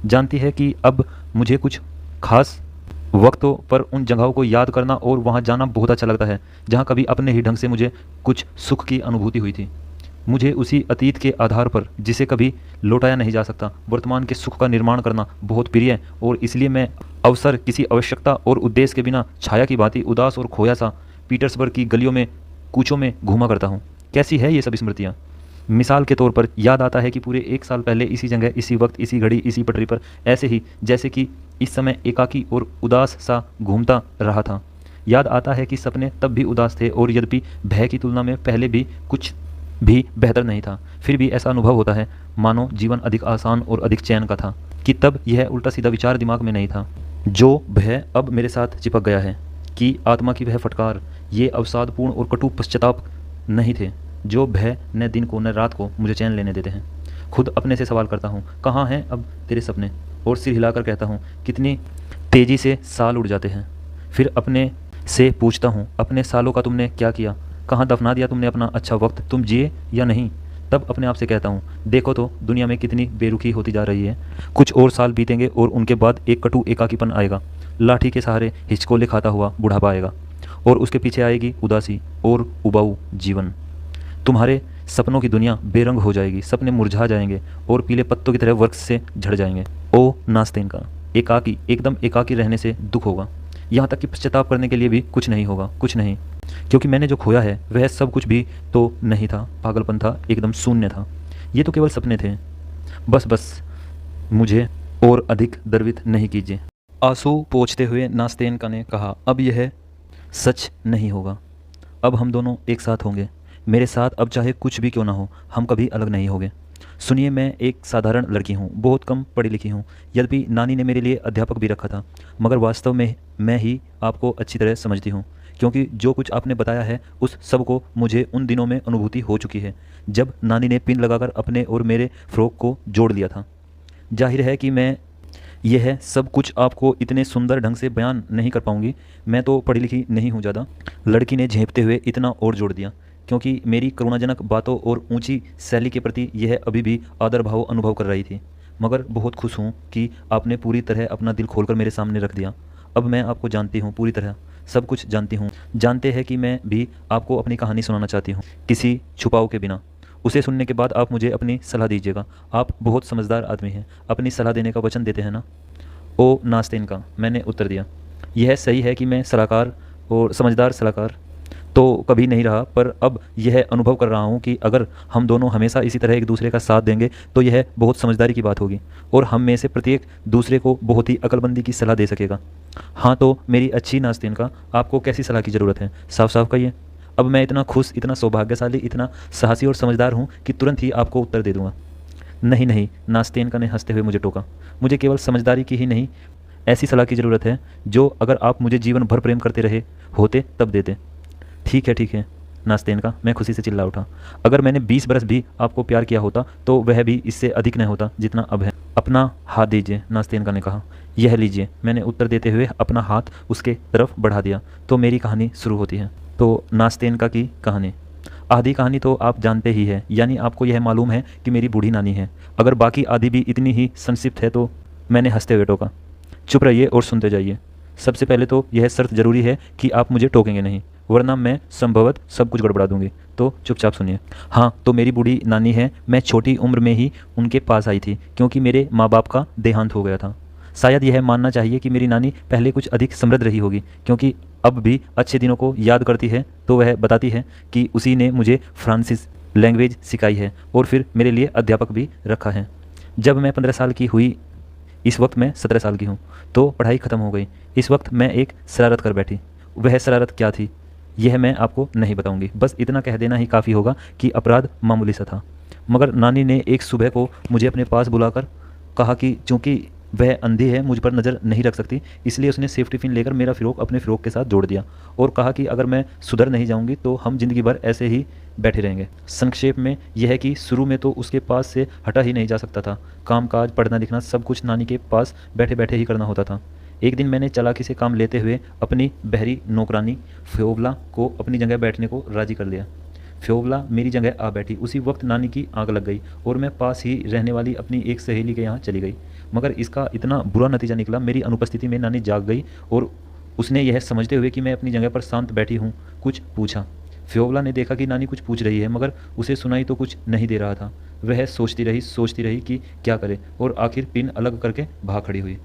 जानती है कि अब मुझे कुछ खास वक्तों पर उन जगहों को याद करना और वहाँ जाना बहुत अच्छा लगता है जहाँ कभी अपने ही ढंग से मुझे कुछ सुख की अनुभूति हुई थी। मुझे उसी अतीत के आधार पर, जिसे कभी लौटाया नहीं जा सकता, वर्तमान के सुख का निर्माण करना बहुत प्रिय है, और इसलिए मैं अवसर किसी आवश्यकता और उद्देश्य के बिना छाया की भांति उदास और खोया सा पीटर्सबर्ग की गलियों में कूचों में घूमा करता हूँ। कैसी है ये सब स्मृतियाँ। मिसाल के तौर पर याद आता है कि पूरे 1 साल पहले इसी जगह, इसी वक्त, इसी घड़ी, इसी पटरी पर ऐसे ही जैसे कि इस समय एकाकी और उदास सा घूमता रहा था। याद आता है कि सपने तब भी उदास थे और यद्यपि भय की तुलना में पहले भी कुछ भी बेहतर नहीं था, फिर भी ऐसा अनुभव होता है मानो जीवन अधिक आसान और अधिक चैन का था, कि तब यह उल्टा सीधा विचार दिमाग में नहीं था। जो भय अब मेरे साथ चिपक गया है, कि आत्मा की वह फटकार, ये अवसादपूर्ण और कटु पश्चाताप नहीं थे। जो भय न दिन को न रात को मुझे चैन लेने देते हैं। खुद अपने से सवाल करता हूँ, कहाँ हैं अब तेरे सपने, और सिर हिलाकर कहता हूँ, कितनी तेज़ी से साल उड़ जाते हैं। फिर अपने से पूछता हूँ, अपने सालों का तुमने क्या किया, कहाँ दफना दिया तुमने अपना अच्छा वक्त, तुम जिए या नहीं। तब अपने आप से कहता हूँ, देखो तो दुनिया में कितनी बेरुखी होती जा रही है। कुछ और साल बीतेंगे और उनके बाद एक कटु एकाकीपन आएगा। लाठी के सहारे हिचकोले खाता हुआ बुढ़ापा आएगा, और उसके पीछे आएगी उदासी और उबाऊ जीवन। तुम्हारे सपनों की दुनिया बेरंग हो जाएगी, सपने मुरझा जाएंगे और पीले पत्तों की तरह वृक्ष से झड़ जाएंगे। ओ नास्तिन का, एकाकी, एकदम एकाकी रहने से दुख होगा, यहाँ तक कि पश्चाताप करने के लिए भी कुछ नहीं होगा, कुछ नहीं, क्योंकि मैंने जो खोया है वह सब कुछ भी तो नहीं था, पागलपन था, एकदम शून्य था। ये तो केवल सपने थे। बस बस, मुझे और अधिक द्रवित नहीं कीजिए। आंसू पोंछते हुए नास्तेनका ने कहा, अब यह सच नहीं होगा। अब हम दोनों एक साथ होंगे, मेरे साथ अब चाहे कुछ भी क्यों ना हो, हम कभी अलग नहीं होंगे। सुनिए, मैं एक साधारण लड़की हूँ, बहुत कम पढ़ी लिखी हूँ, यद्यपि नानी ने मेरे लिए अध्यापक भी रखा था, मगर वास्तव में मैं ही आपको अच्छी तरह समझती हूँ, क्योंकि जो कुछ आपने बताया है उस सब को मुझे उन दिनों में अनुभूति हो चुकी है जब नानी ने पिन लगाकर अपने और मेरे फ्रॉक को जोड़ लिया था। जाहिर है कि मैं यह सब कुछ आपको इतने सुंदर ढंग से बयान नहीं कर पाऊँगी, मैं तो पढ़ी लिखी नहीं हूँ ज़्यादा। लड़की ने झेंपते हुए इतना और जोड़ दिया, क्योंकि मेरी करुणाजनक बातों और ऊंची शैली के प्रति यह अभी भी आदर भाव अनुभव कर रही थी। मगर बहुत खुश हूँ कि आपने पूरी तरह अपना दिल खोलकर मेरे सामने रख दिया। अब मैं आपको जानती हूँ पूरी तरह, सब कुछ जानती हूँ। जानते हैं कि मैं भी आपको अपनी कहानी सुनाना चाहती हूँ, किसी छुपाव के बिना। उसे सुनने के बाद आप मुझे अपनी सलाह दीजिएगा। आप बहुत समझदार आदमी हैं, अपनी सलाह देने का वचन देते हैं ना? ओ नास्तेन का, मैंने उत्तर दिया। यह सही है कि मैं सलाहकार और समझदार सलाहकार तो कभी नहीं रहा, पर अब यह अनुभव कर रहा हूँ कि अगर हम दोनों हमेशा इसी तरह एक दूसरे का साथ देंगे तो यह बहुत समझदारी की बात होगी और हम में से प्रत्येक दूसरे को बहुत ही अक्लमंदी की सलाह दे सकेगा। हाँ तो मेरी अच्छी नास्तीन का, आपको कैसी सलाह की ज़रूरत है? साफ साफ कहिए। अब मैं इतना खुश, इतना सौभाग्यशाली, इतना साहसी और समझदार हूँ कि तुरंत ही आपको उत्तर दे दूंगा। नहीं नहीं, नास्तेनका ने हंसते हुए मुझे टोका। मुझे केवल समझदारी की ही नहीं, ऐसी सलाह की ज़रूरत है जो अगर आप मुझे जीवन भर प्रेम करते रहे होते तब देते। ठीक है नास्तेनका, मैं खुशी से चिल्ला उठा। अगर मैंने 20 बरस भी आपको प्यार किया होता तो वह भी इससे अधिक न होता जितना अब है। अपना हाथ दीजिए, नास्तेनका ने कहा। यह लीजिए, मैंने उत्तर देते हुए अपना हाथ उसके तरफ बढ़ा दिया। तो मेरी कहानी शुरू होती है। तो नास्तेनका की कहानी, आधी कहानी तो आप जानते ही है, यानी आपको यह मालूम है कि मेरी बूढ़ी नानी है। अगर बाकी आधी भी इतनी ही संक्षिप्त है तो मैंने हंसते हुए टोका। चुप रहिए और सुनते जाइए। सबसे पहले तो यह शर्त जरूरी है कि आप मुझे टोकेंगे नहीं, वरना मैं संभवत सब कुछ गड़बड़ा दूंगी। तो चुपचाप सुनिए। हाँ तो मेरी बूढ़ी नानी है। मैं छोटी उम्र में ही उनके पास आई थी क्योंकि मेरे माँ बाप का देहांत हो गया था। शायद यह मानना चाहिए कि मेरी नानी पहले कुछ अधिक समृद्ध रही होगी, क्योंकि अब भी अच्छे दिनों को याद करती है तो वह बताती है कि उसी ने मुझे फ्रांसीसी लैंग्वेज सिखाई है और फिर मेरे लिए अध्यापक भी रखा है। जब मैं 15 साल की हुई, इस वक्त मैं 17 साल की हूँ, तो पढ़ाई ख़त्म हो गई। इस वक्त मैं एक शरारत कर बैठी। वह शरारत क्या थी यह मैं आपको नहीं बताऊंगी, बस इतना कह देना ही काफ़ी होगा कि अपराध मामूली सा था। मगर नानी ने एक सुबह को मुझे अपने पास बुलाकर कहा कि चूंकि वह अंधी है, मुझ पर नज़र नहीं रख सकती, इसलिए उसने सेफ्टी पिन लेकर मेरा फ़िरोक अपने फ़िरोक के साथ जोड़ दिया और कहा कि अगर मैं सुधर नहीं जाऊंगी तो हम ज़िंदगी भर ऐसे ही बैठे रहेंगे। संक्षेप में यह है कि शुरू में तो उसके पास से हटा ही नहीं जा सकता था। काम काज, पढ़ना लिखना सब कुछ नानी के पास बैठे बैठे ही करना होता था। एक दिन मैंने चालाकी से काम लेते हुए अपनी बहरी नौकरानी फ्योवला को अपनी जगह बैठने को राजी कर लिया। फ्योवला मेरी जगह आ बैठी। उसी वक्त नानी की आंख लग गई और मैं पास ही रहने वाली अपनी एक सहेली के यहाँ चली गई। मगर इसका इतना बुरा नतीजा निकला, मेरी अनुपस्थिति में नानी जाग गई और उसने यह समझते हुए कि मैं अपनी जगह पर शांत बैठी हूँ कुछ पूछा। फ्योवला ने देखा कि नानी कुछ पूछ रही है, मगर उसे सुनाई तो कुछ नहीं दे रहा था। वह सोचती रही कि क्या करे और आखिर पिन अलग करके भाग खड़ी हुई।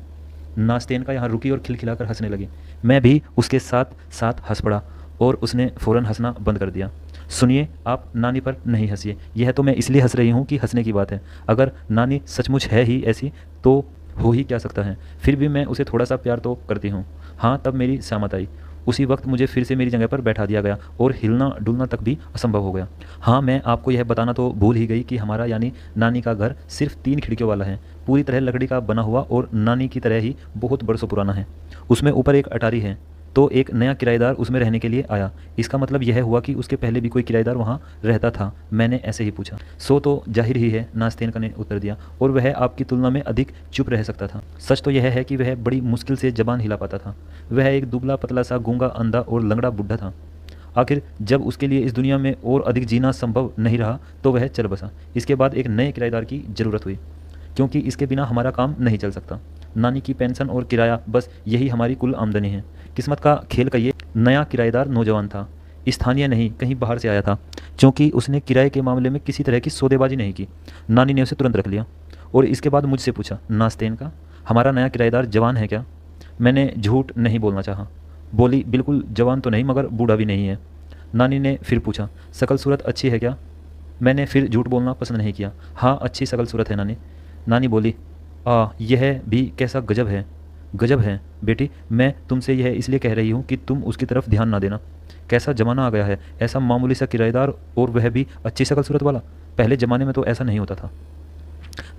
नास्तेनका यहाँ रुकी और खिलखिलाकर हंसने लगी। मैं भी उसके साथ साथ हंस पड़ा और उसने फ़ौरन हंसना बंद कर दिया। सुनिए, आप नानी पर नहीं हंसिए। यह तो मैं इसलिए हंस रही हूँ कि हंसने की बात है। अगर नानी सचमुच है ही ऐसी तो हो ही क्या सकता है। फिर भी मैं उसे थोड़ा सा प्यार तो करती हूँ। हाँ तब मेरी सहमत आई। उसी वक्त मुझे फिर से मेरी जगह पर बैठा दिया गया और हिलना डुलना तक भी असंभव हो गया। हाँ मैं आपको यह बताना तो भूल ही गई कि हमारा यानी नानी का घर सिर्फ 3 खिड़कियों वाला है, पूरी तरह लकड़ी का बना हुआ और नानी की तरह ही बहुत बरसों पुराना है। उसमें ऊपर एक अटारी है। तो एक नया किराएदार उसमें रहने के लिए आया। इसका मतलब यह हुआ कि उसके पहले भी कोई किराएदार वहाँ रहता था? मैंने ऐसे ही पूछा। सो तो जाहिर ही है, नास्तेनका ने उत्तर दिया, और वह आपकी तुलना में अधिक चुप रह सकता था। सच तो यह है कि वह बड़ी मुश्किल से जबान हिला पाता था। वह एक दुबला पतला सा गूंगा, अंधा और लंगड़ा बुढ़ा था। आखिर जब उसके लिए इस दुनिया में और अधिक जीना संभव नहीं रहा तो वह चल बसा। इसके बाद एक नए किराएदार की ज़रूरत हुई, क्योंकि इसके बिना हमारा काम नहीं चल सकता। नानी की पेंशन और किराया, बस यही हमारी कुल आमदनी है। किस्मत का खेल का ये नया किराएदार नौजवान था, स्थानीय नहीं, कहीं बाहर से आया था। क्योंकि उसने किराए के मामले में किसी तरह की सौदेबाजी नहीं की, नानी ने उसे तुरंत रख लिया और इसके बाद मुझसे पूछा, नास्तेनका, हमारा नया किराएदार जवान है क्या? मैंने झूठ नहीं बोलना चाहा। बोली, बिल्कुल जवान तो नहीं, मगर बूढ़ा भी नहीं है। नानी ने फिर पूछा, शकल सूरत अच्छी है क्या? मैंने फिर झूठ बोलना पसंद नहीं किया। हाँ अच्छी शकल सूरत है नानी। नानी बोली, यह भी कैसा गजब है। गजब है बेटी, मैं तुमसे यह इसलिए कह रही हूँ कि तुम उसकी तरफ ध्यान ना देना। कैसा ज़माना आ गया है, ऐसा मामूली सा किराएदार और वह भी अच्छी शकल सूरत वाला। पहले ज़माने में तो ऐसा नहीं होता था।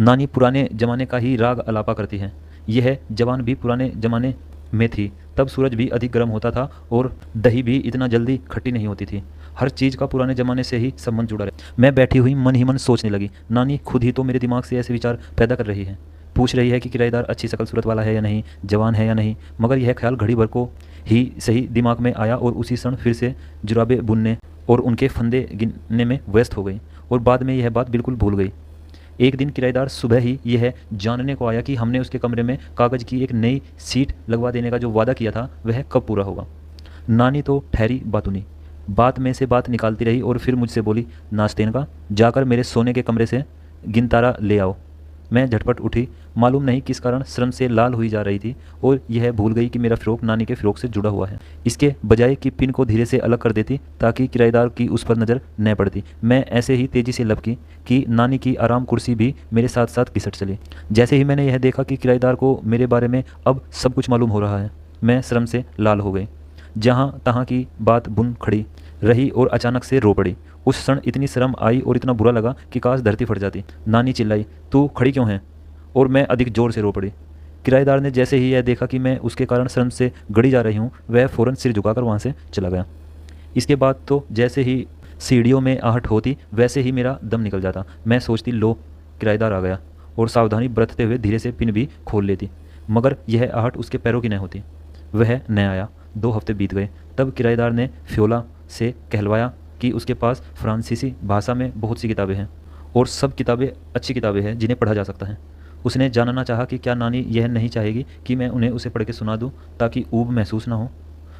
नानी पुराने ज़माने का ही राग अलापा करती है। यह जवान भी पुराने ज़माने में थी, तब सूरज भी अधिक गर्म होता था और दही भी इतना जल्दी खट्टी नहीं होती थी। हर चीज़ का पुराने ज़माने से ही संबंध जुड़ा रहे। मैं बैठी हुई मन ही मन सोचने लगी। नानी खुद ही तो मेरे दिमाग से ऐसे विचार पैदा कर रही है। पूछ रही है कि किराएदार अच्छी शकल सूरत वाला है या नहीं, जवान है या नहीं। मगर यह ख्याल घड़ी भर को ही सही दिमाग में आया और उसी क्षण फिर से जुराबे बुनने और उनके फंदे गिनने में व्यस्त हो गई और बाद में यह बात बिल्कुल भूल गई। एक दिन किराएदार सुबह ही यह जानने को आया कि हमने उसके कमरे में कागज़ की एक नई सीट लगवा देने का जो वादा किया था वह कब पूरा होगा। नानी तो ठहरी बातूनी, बात में से बात निकालती रही और फिर मुझसे बोली, नाश्तेन का जाकर मेरे सोने के कमरे से गिनतारा ले आओ। मैं झटपट उठी। मालूम नहीं किस कारण श्रम से लाल हुई जा रही थी और यह भूल गई कि मेरा फ़्रॉक नानी के फ़्रॉक से जुड़ा हुआ है। इसके बजाय कि पिन को धीरे से अलग कर देती ताकि किराएदार की उस पर नज़र न पड़ती, मैं ऐसे ही तेज़ी से लपकी कि नानी की आराम कुर्सी भी मेरे साथ साथ घिसट चली। जैसे ही मैंने यह देखा कि किराएदार को मेरे बारे में अब सब कुछ मालूम हो रहा है, मैं श्रम से लाल हो गई। जहाँ तहाँ की बात बुन खड़ी रही और अचानक से रो पड़ी। उस क्षण इतनी शर्म आई और इतना बुरा लगा कि काश धरती फट जाती। नानी चिल्लाई, तू खड़ी क्यों है? और मैं अधिक जोर से रो पड़ी। किराएदार ने जैसे ही यह देखा कि मैं उसके कारण शर्म से गड़ी जा रही हूँ, वह फ़ौरन सिर झुकाकर वहाँ से चला गया। इसके बाद तो जैसे ही सीढ़ियों में आहट होती वैसे ही मेरा दम निकल जाता। मैं सोचती, लो किराएदार आ गया, और सावधानी बरतते हुए धीरे से पिन भी खोल लेती, मगर यह आहट उसके पैरों की न होती। वह न आया। 2 हफ्ते बीत गए। तब किराएदार ने फ्योला से कहलवाया कि उसके पास फ्रांसीसी भाषा में बहुत सी किताबें हैं और सब किताबें अच्छी किताबें हैं जिन्हें पढ़ा जा सकता है। उसने जानना चाहा कि क्या नानी यह नहीं चाहेगी कि मैं उन्हें उसे पढ़ के सुना दूं ताकि ऊब महसूस ना हो।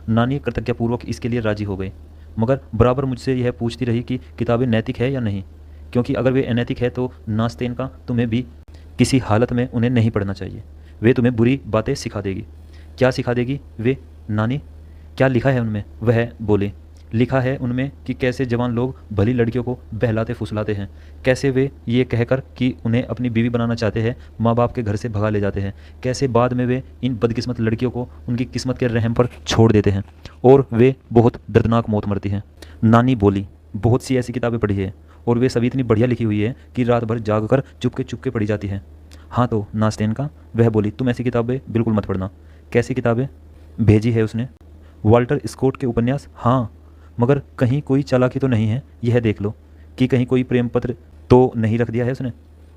नानी कृतज्ञतापूर्वक इसके लिए राजी हो गई, मगर बराबर मुझसे यह पूछती रही कि किताबें नैतिक है या नहीं, क्योंकि अगर वे अनैतिक है तो नास्तेन का तुम्हें भी किसी हालत में उन्हें नहीं पढ़ना चाहिए। वे तुम्हें बुरी बातें सिखा देगी। क्या सिखा देगी वे नानी? क्या लिखा है उनमें? वह बोली, लिखा है उनमें कि कैसे जवान लोग भली लड़कियों को बहलाते फुसलाते हैं, कैसे वे ये कहकर कि उन्हें अपनी बीवी बनाना चाहते हैं माँ बाप के घर से भगा ले जाते हैं, कैसे बाद में वे इन बदकिस्मत लड़कियों को उनकी किस्मत के रहम पर छोड़ देते हैं और वे बहुत दर्दनाक मौत मरती हैं। नानी बोली, बहुत सी ऐसी किताबें पढ़ी है और वे सभी इतनी बढ़िया लिखी हुई है कि रात भर जाग कर चुपके पढ़ी जाती है। हाँ तो नास्तेन का? वह बोली, तुम ऐसी किताबें बिल्कुल मत पढ़ना। कैसी किताबें भेजी है उसने? वाल्टर स्कॉट के उपन्यास? हाँ, मगर कहीं कोई चालाकी तो नहीं है? यह देख लो कि कहीं कोई प्रेम पत्र तो नहीं रख दिया है उसने?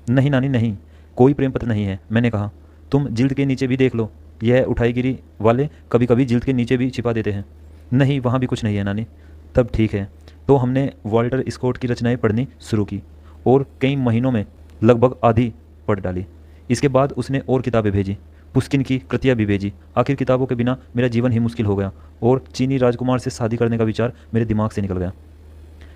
नहीं नानी नहीं, कोई प्रेम पत्र नहीं है। मैंने कहा, तुम जिल्द के नीचे भी देख लो, यह उठाईगिरी वाले कभी कभी जिल्द के नीचे भी छिपा देते हैं। नहीं, वहाँ भी कुछ नहीं है नानी। तब ठीक है। तो हमने वाल्टर स्कॉट की रचनाएं पढ़नी शुरू की और कई महीनों में लगभग आधी पढ़ डाली। इसके बाद उसने और किताबें भेजी, पुस्किन की कृतियाँ भी भेजी। आखिर किताबों के बिना मेरा जीवन ही मुश्किल हो गया और चीनी राजकुमार से शादी करने का विचार मेरे दिमाग से निकल गया।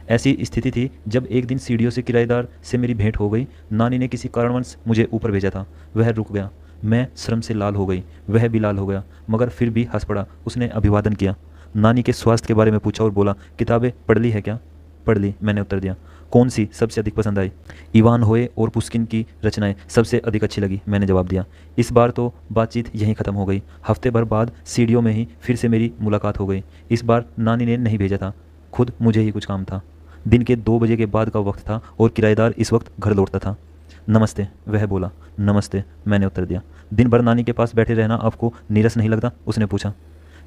ऐसी स्थिति थी जब एक दिन सीढ़ियों से किराएदार से मेरी भेंट हो गई। नानी ने किसी कारणवश मुझे ऊपर भेजा था। वह रुक गया। मैं शर्म से लाल हो गई, वह भी लाल हो गया, मगर फिर भी हंस पड़ा। उसने अभिवादन किया, नानी के स्वास्थ्य के बारे में पूछा और बोला, किताबें पढ़ ली है क्या? पढ़ ली, मैंने उत्तर दिया। कौन सी सबसे अधिक पसंद आई? इवान होए और पुस्किन की रचनाएं सबसे अधिक अच्छी लगी, मैंने जवाब दिया। इस बार तो बातचीत यहीं ख़त्म हो गई। हफ्ते भर बाद सीढ़ियों में ही फिर से मेरी मुलाकात हो गई। इस बार नानी ने नहीं भेजा था, खुद मुझे ही कुछ काम था। दिन के 2 बजे के बाद का वक्त था और किराएदार इस वक्त घर लौटता था। नमस्ते, वह बोला। नमस्ते, मैंने उत्तर दिया। दिन भर नानी के पास बैठे रहना आपको नीरस नहीं लगता? उसने पूछा।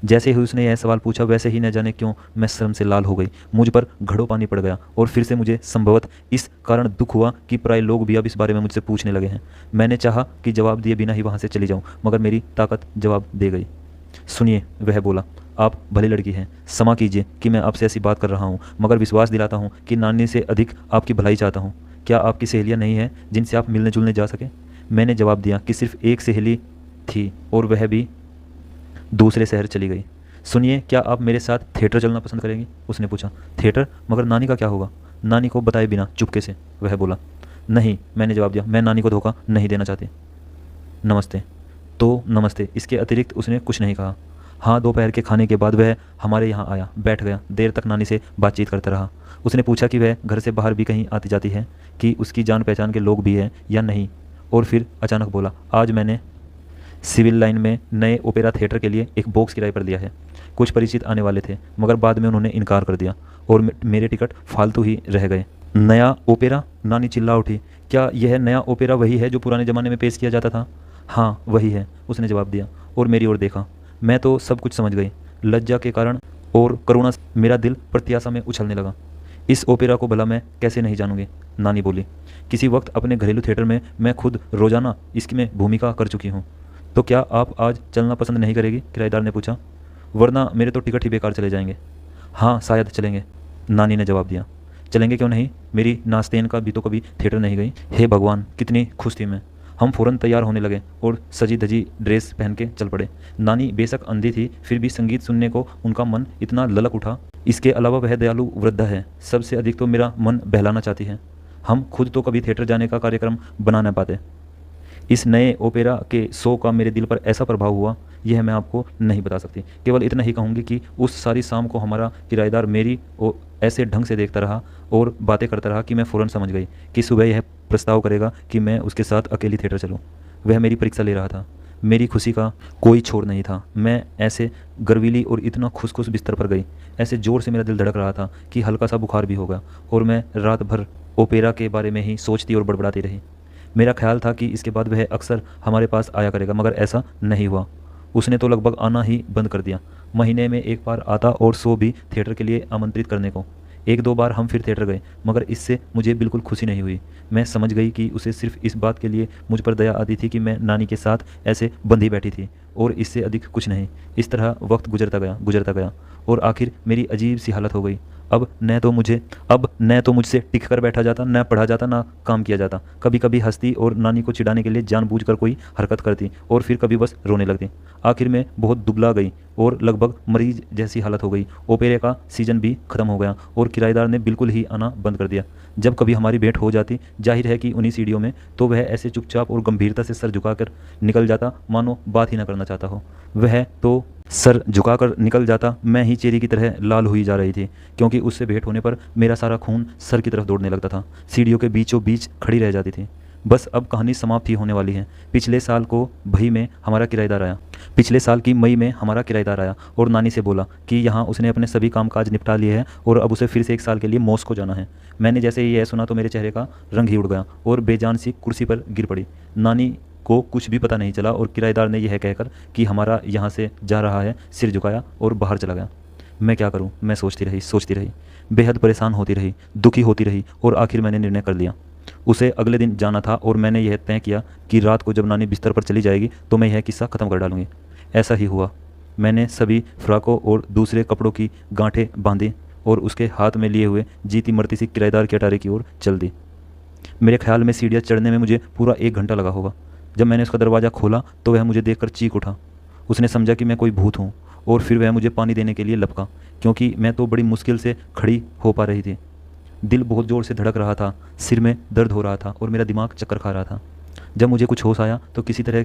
जैसे ही उसने यह सवाल पूछा वैसे ही न जाने क्यों मैं शर्म से लाल हो गई। मुझ पर घड़ों पानी पड़ गया और फिर से मुझे संभवत इस कारण दुख हुआ कि प्राय लोग भी अब इस बारे में मुझसे पूछने लगे हैं। मैंने चाहा कि जवाब दिए बिना ही वहाँ से चली जाऊँ, मगर मेरी ताकत जवाब दे गई। सुनिए, वह बोला, आप भली लड़की हैं। क्षमा कीजिए कि मैं आपसे ऐसी बात कर रहा हूँ, मगर विश्वास दिलाता हूँ कि नानी से अधिक आपकी भलाई चाहता हूँ। क्या आपकी सहेलियाँ नहीं हैं जिनसे आप मिलने जुलने जा सके? मैंने जवाब दिया कि सिर्फ एक सहेली थी और वह भी दूसरे शहर चली गई। सुनिए, क्या आप मेरे साथ थिएटर चलना पसंद करेंगी? उसने पूछा। थिएटर? मगर नानी का क्या होगा? नानी को बताए बिना चुपके से वह बोला। नहीं, मैंने जवाब दिया, मैं नानी को धोखा नहीं देना चाहती। नमस्ते। तो नमस्ते, इसके अतिरिक्त उसने कुछ नहीं कहा। हाँ, दोपहर के खाने के बाद वह हमारे यहाँ आया, बैठ गया, देर तक नानी से बातचीत करता रहा। उसने पूछा कि वह घर से बाहर भी कहीं आती जाती है, कि उसकी जान पहचान के लोग भी हैं या नहीं, और फिर अचानक बोला, आज मैंने सिविल लाइन में नए ओपेरा थिएटर के लिए एक बॉक्स किराए पर लिया है। कुछ परिचित आने वाले थे, मगर बाद में उन्होंने इनकार कर दिया और मेरे टिकट फालतू ही रह गए। नया ओपेरा? नानी चिल्ला उठी। क्या यह नया ओपेरा वही है जो पुराने ज़माने में पेश किया जाता था? हाँ, वही है, उसने जवाब दिया और मेरी ओर देखा। मैं तो सब कुछ समझ गई। लज्जा के कारण और करुणा से मेरा दिल प्रत्याशा में उछलने लगा। इस ओपेरा को भला मैं कैसे नहीं जानूंगी? नानी बोली। किसी वक्त अपने घरेलू थिएटर में मैं खुद रोजाना इसकी भूमिका कर चुकी हूँ। तो क्या आप आज चलना पसंद नहीं करेगी? किराएदार ने पूछा। वरना मेरे तो टिकट ही बेकार चले जाएंगे। हाँ, शायद चलेंगे, नानी ने जवाब दिया। चलेंगे क्यों नहीं? मेरी नास्तेन का भी तो कभी थिएटर नहीं गई। हे भगवान, कितनी खुश थी मैं। हम फ़ौरन तैयार होने लगे और सजी धजी ड्रेस पहन के चल पड़े। नानी बेशक अंधी थी, फिर भी संगीत सुनने को उनका मन इतना ललक उठा। इसके अलावा वह दयालु वृद्धा है, सबसे अधिक तो मेरा मन बहलाना चाहती है। हम खुद तो कभी थिएटर जाने का कार्यक्रम बना न पाते। इस नए ओपेरा के शो का मेरे दिल पर ऐसा प्रभाव हुआ, यह मैं आपको नहीं बता सकती। केवल इतना ही कहूँगी कि उस सारी शाम को हमारा किराएदार मेरी ऐसे ढंग से देखता रहा और बातें करता रहा कि मैं फ़ौरन समझ गई कि सुबह यह प्रस्ताव करेगा कि मैं उसके साथ अकेली थिएटर चलूँ। वह मेरी परीक्षा ले रहा था। मेरी खुशी का कोई छोर नहीं था। मैं ऐसे गर्वीली और इतना खुश खुश बिस्तर पर गई, ऐसे ज़ोर से मेरा दिल धड़क रहा था कि हल्का सा बुखार भी हो गया और मैं रात भर ओपेरा के बारे में ही सोचती और बड़बड़ाती रही। मेरा ख्याल था कि इसके बाद वह अक्सर हमारे पास आया करेगा, मगर ऐसा नहीं हुआ। उसने तो लगभग आना ही बंद कर दिया। महीने में एक बार आता और शो भी थिएटर के लिए आमंत्रित करने को। एक दो बार हम फिर थिएटर गए, मगर इससे मुझे बिल्कुल खुशी नहीं हुई। मैं समझ गई कि उसे सिर्फ इस बात के लिए मुझ पर दया आती थी कि मैं नानी के साथ ऐसे बंधी बैठी थी, और इससे अधिक कुछ नहीं। इस तरह वक्त गुजरता गया और आखिर मेरी अजीब सी हालत हो गई। अब न तो मुझसे टिक कर बैठा जाता, न पढ़ा जाता, न काम किया जाता। कभी कभी हंसती और नानी को चिढ़ाने के लिए जानबूझकर कोई हरकत करती, और फिर कभी बस रोने लगती। आखिर में बहुत दुबला गई और लगभग मरीज जैसी हालत हो गई। ओपेरे का सीजन भी खत्म हो गया और किराएदार ने बिल्कुल ही आना बंद कर दिया। जब कभी हमारी भेंट हो जाती, जाहिर है कि उन्हीं सीढ़ियों में, तो वह ऐसे चुपचाप और गंभीरता से सर झुकाकर निकल जाता, मानो बात ही न करना चाहता हो। वह तो सर झुकाकर निकल जाता, मैं ही चेरी की तरह लाल हुई जा रही थी, क्योंकि उससे भेंट होने पर मेरा सारा खून सर की तरफ दौड़ने लगता था। सीढ़ियों के बीचों बीच खड़ी रह जाती थी। बस अब कहानी समाप्त ही होने वाली है। पिछले साल की मई में हमारा किराएदार आया और नानी से बोला कि यहाँ उसने अपने सभी कामकाज निपटा लिए हैं और अब उसे फिर से 1 साल के लिए मॉस्को जाना है। मैंने जैसे ही यह सुना तो मेरे चेहरे का रंग ही उड़ गया और बेजान सी कुर्सी पर गिर पड़ी। नानी को कुछ भी पता नहीं चला और किराएदार ने यह कहकर कि हमारा यहाँ से जा रहा है, सिर झुकाया और बाहर चला गया। मैं क्या करूँ? मैं सोचती रही, बेहद परेशान होती रही, दुखी होती रही, और आखिर मैंने निर्णय कर लिया। उसे अगले दिन जाना था और मैंने यह तय किया कि रात को जब नानी बिस्तर पर चली जाएगी तो मैं यह किस्सा ख़त्म कर डालूंगी। ऐसा ही हुआ। मैंने सभी फ्राकों और दूसरे कपड़ों की गांठें बांधी और उसके हाथ में लिए हुए जीती मरती सी किराएदार के अटारे की ओर चल दी। मेरे ख्याल में सीढ़ियाँ चढ़ने में मुझे पूरा 1 घंटा लगा होगा। जब मैंने उसका दरवाज़ा खोला तो वह मुझे देखकर चीख उठा। उसने समझा कि मैं कोई भूत हूँ और फिर वह मुझे पानी देने के लिए लपका, क्योंकि मैं तो बड़ी मुश्किल से खड़ी हो पा रही थी। दिल बहुत ज़ोर से धड़क रहा था, सिर में दर्द हो रहा था और मेरा दिमाग चक्कर खा रहा था। जब मुझे कुछ होश आया तो किसी तरह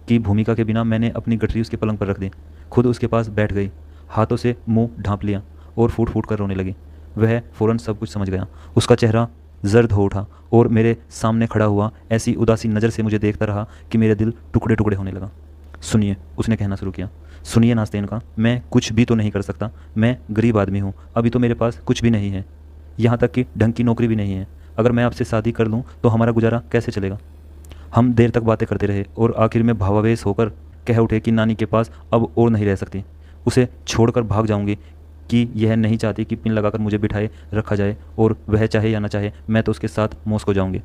की भूमिका के बिना मैंने अपनी गठरी उसके पलंग पर रख दी, खुद उसके पास बैठ गई, हाथों से मुंह ढांप लिया और फूट फूट कर रोने लगी। वह फ़ौरन सब कुछ समझ गया। उसका चेहरा जर्द हो उठा और मेरे सामने खड़ा हुआ ऐसी उदासी नज़र से मुझे देखता रहा कि मेरा दिल टुकड़े टुकड़े होने लगा। सुनिए, उसने कहना शुरू किया, सुनिए नास्तेन का, मैं कुछ भी तो नहीं कर सकता। मैं गरीब आदमी हूँ, अभी तो मेरे पास कुछ भी नहीं है, यहाँ तक कि ढंग की नौकरी भी नहीं है। अगर मैं आपसे शादी कर लूँ तो हमारा गुजारा कैसे चलेगा? हम देर तक बातें करते रहे और आखिर में भावावेश होकर कह उठे कि नानी के पास अब और नहीं रह सकती, उसे छोड़कर भाग जाऊंगी, कि यह नहीं चाहती कि पिन लगाकर मुझे बिठाए रखा जाए, और वह चाहे या ना चाहे मैं तो उसके साथ मॉस्को जाऊंगी,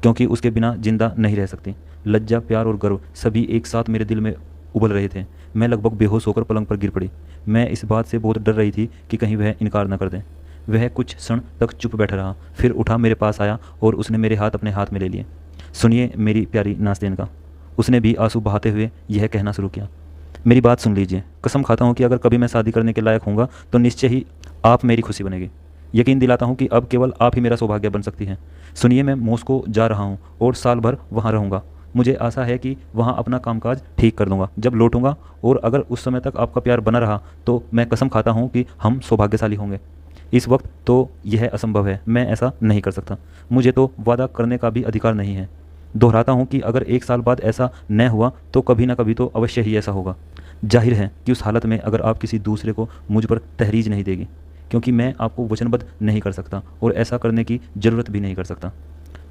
क्योंकि उसके बिना जिंदा नहीं रह सकती। लज्जा, प्यार और गर्व सभी एक साथ मेरे दिल में उबल रहे थे। मैं लगभग बेहोश होकर पलंग पर गिर पड़ी। मैं इस बात से बहुत डर रही थी कि कहीं वह इनकार न कर दे। वह कुछ क्षण तक चुप बैठा रहा, फिर उठा, मेरे पास आया और उसने मेरे हाथ अपने हाथ में ले लिए। सुनिए मेरी प्यारी नास्तेन का, उसने भी आंसू बहाते हुए यह कहना शुरू किया, मेरी बात सुन लीजिए। कसम खाता हूँ कि अगर कभी मैं शादी करने के लायक होऊंगा तो निश्चय ही आप मेरी खुशी बनेगी। यकीन दिलाता हूँ कि अब केवल आप ही मेरा सौभाग्य बन सकती हैं। सुनिए, मैं मॉस्को जा रहा हूँ और साल भर वहाँ रहूँगा। मुझे आशा है कि वहाँ अपना कामकाज ठीक कर दूँगा जब लौटूंगा, और अगर उस समय तक आपका प्यार बना रहा तो मैं कसम खाता हूँ कि हम सौभाग्यशाली होंगे। इस वक्त तो यह असंभव है, मैं ऐसा नहीं कर सकता। मुझे तो वादा करने का भी अधिकार नहीं है। दोहराता हूँ कि अगर 1 साल बाद ऐसा न हुआ तो कभी ना कभी तो अवश्य ही ऐसा होगा। जाहिर है कि उस हालत में अगर आप किसी दूसरे को मुझ पर तहरीज नहीं देगी, क्योंकि मैं आपको वचनबद्ध नहीं कर सकता और ऐसा करने की ज़रूरत भी नहीं कर सकता।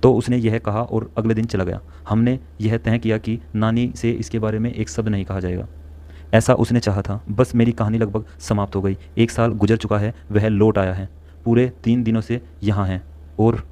तो उसने यह कहा और अगले दिन चला गया। हमने यह तय किया कि नानी से इसके बारे में एक शब्द नहीं कहा जाएगा। ऐसा उसने चाहा था। बस मेरी कहानी लगभग समाप्त हो गई। 1 साल गुजर चुका है, वह लौट आया है, पूरे 3 दिनों से यहाँ है, और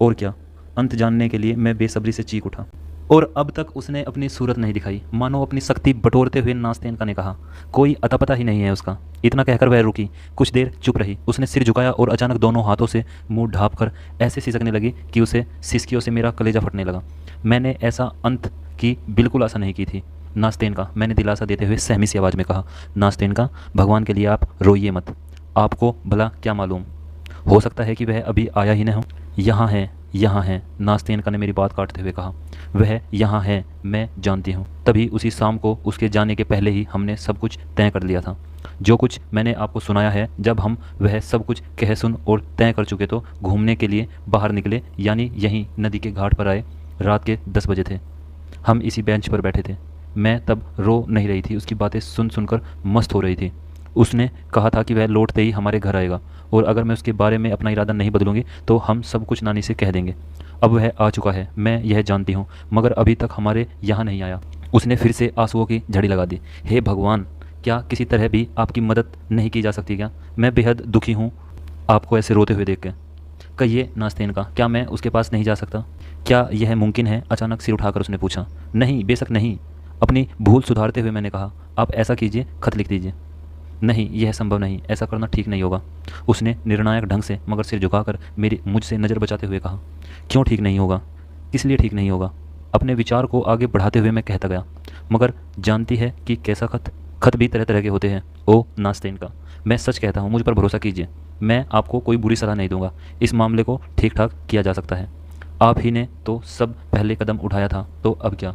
क्या? अंत जानने के लिए मैं बेसब्री से चीख उठा। और अब तक उसने अपनी सूरत नहीं दिखाई, मानो अपनी शक्ति बटोरते हुए नास्तेनका ने कहा। कोई अता पता ही नहीं है उसका। इतना कहकर वह रुकी, कुछ देर चुप रही। उसने सिर झुकाया और अचानक दोनों हाथों से मुंह ढाँप कर ऐसे सिसकने लगी कि उसे सिसकियों से मेरा कलेजा फटने लगा। मैंने ऐसा अंत की बिल्कुल आशा नहीं की थी। नास्तेनका, मैंने दिलासा देते हुए सहमी सी आवाज़ में कहा। नास्तेनका, भगवान के लिए आप रोइए मत। आपको भला क्या मालूम, हो सकता है कि वह अभी आया ही न हो। यहाँ है, यहाँ है, नास्तेनका ने मेरी बात काटते हुए कहा। वह यहाँ है, मैं जानती हूँ। तभी उसी शाम को उसके जाने के पहले ही हमने सब कुछ तय कर लिया था। जो कुछ मैंने आपको सुनाया है, जब हम वह सब कुछ कह सुन और तय कर चुके तो घूमने के लिए बाहर निकले, यानी यहीं नदी के घाट पर आए। रात के 10 बजे थे। हम इसी बेंच पर बैठे थे। मैं तब रो नहीं रही थी, उसकी बातें सुन सुनकर मस्त हो रही थी। उसने कहा था कि वह लौटते ही हमारे घर आएगा और अगर मैं उसके बारे में अपना इरादा नहीं बदलूंगी तो हम सब कुछ नानी से कह देंगे। अब वह आ चुका है, मैं यह जानती हूँ, मगर अभी तक हमारे यहाँ नहीं आया। उसने फिर से आंसुओं की झड़ी लगा दी। हे भगवान, क्या किसी तरह भी आपकी मदद नहीं की जा सकती क्या? मैं बेहद दुखी हूँ आपको ऐसे रोते हुए देख के। कहिए नास्तेनका, क्या मैं उसके पास नहीं जा सकता? क्या यह मुमकिन है? अचानक सिर उठाकर उसने पूछा। नहीं, बेशक नहीं। अपनी भूल सुधारते हुए मैंने कहा। आप ऐसा कीजिए, खत लिख दीजिए। नहीं, यह संभव नहीं, ऐसा करना ठीक नहीं होगा। उसने निर्णायक ढंग से मगर सिर झुकाकर मेरी मुझसे नज़र बचाते हुए कहा। क्यों ठीक नहीं होगा? किस लिए ठीक नहीं होगा? अपने विचार को आगे बढ़ाते हुए मैं कहता गया। मगर जानती है कि कैसा खत? खत भी तरह तरह के होते हैं। ओ नास्तेनका, मैं सच कहता हूँ, मुझ पर भरोसा कीजिए। मैं आपको कोई बुरी सलाह नहीं दूंगा। इस मामले को ठीक ठाक किया जा सकता है। आप ही ने तो सब पहले कदम उठाया था, तो अब क्या?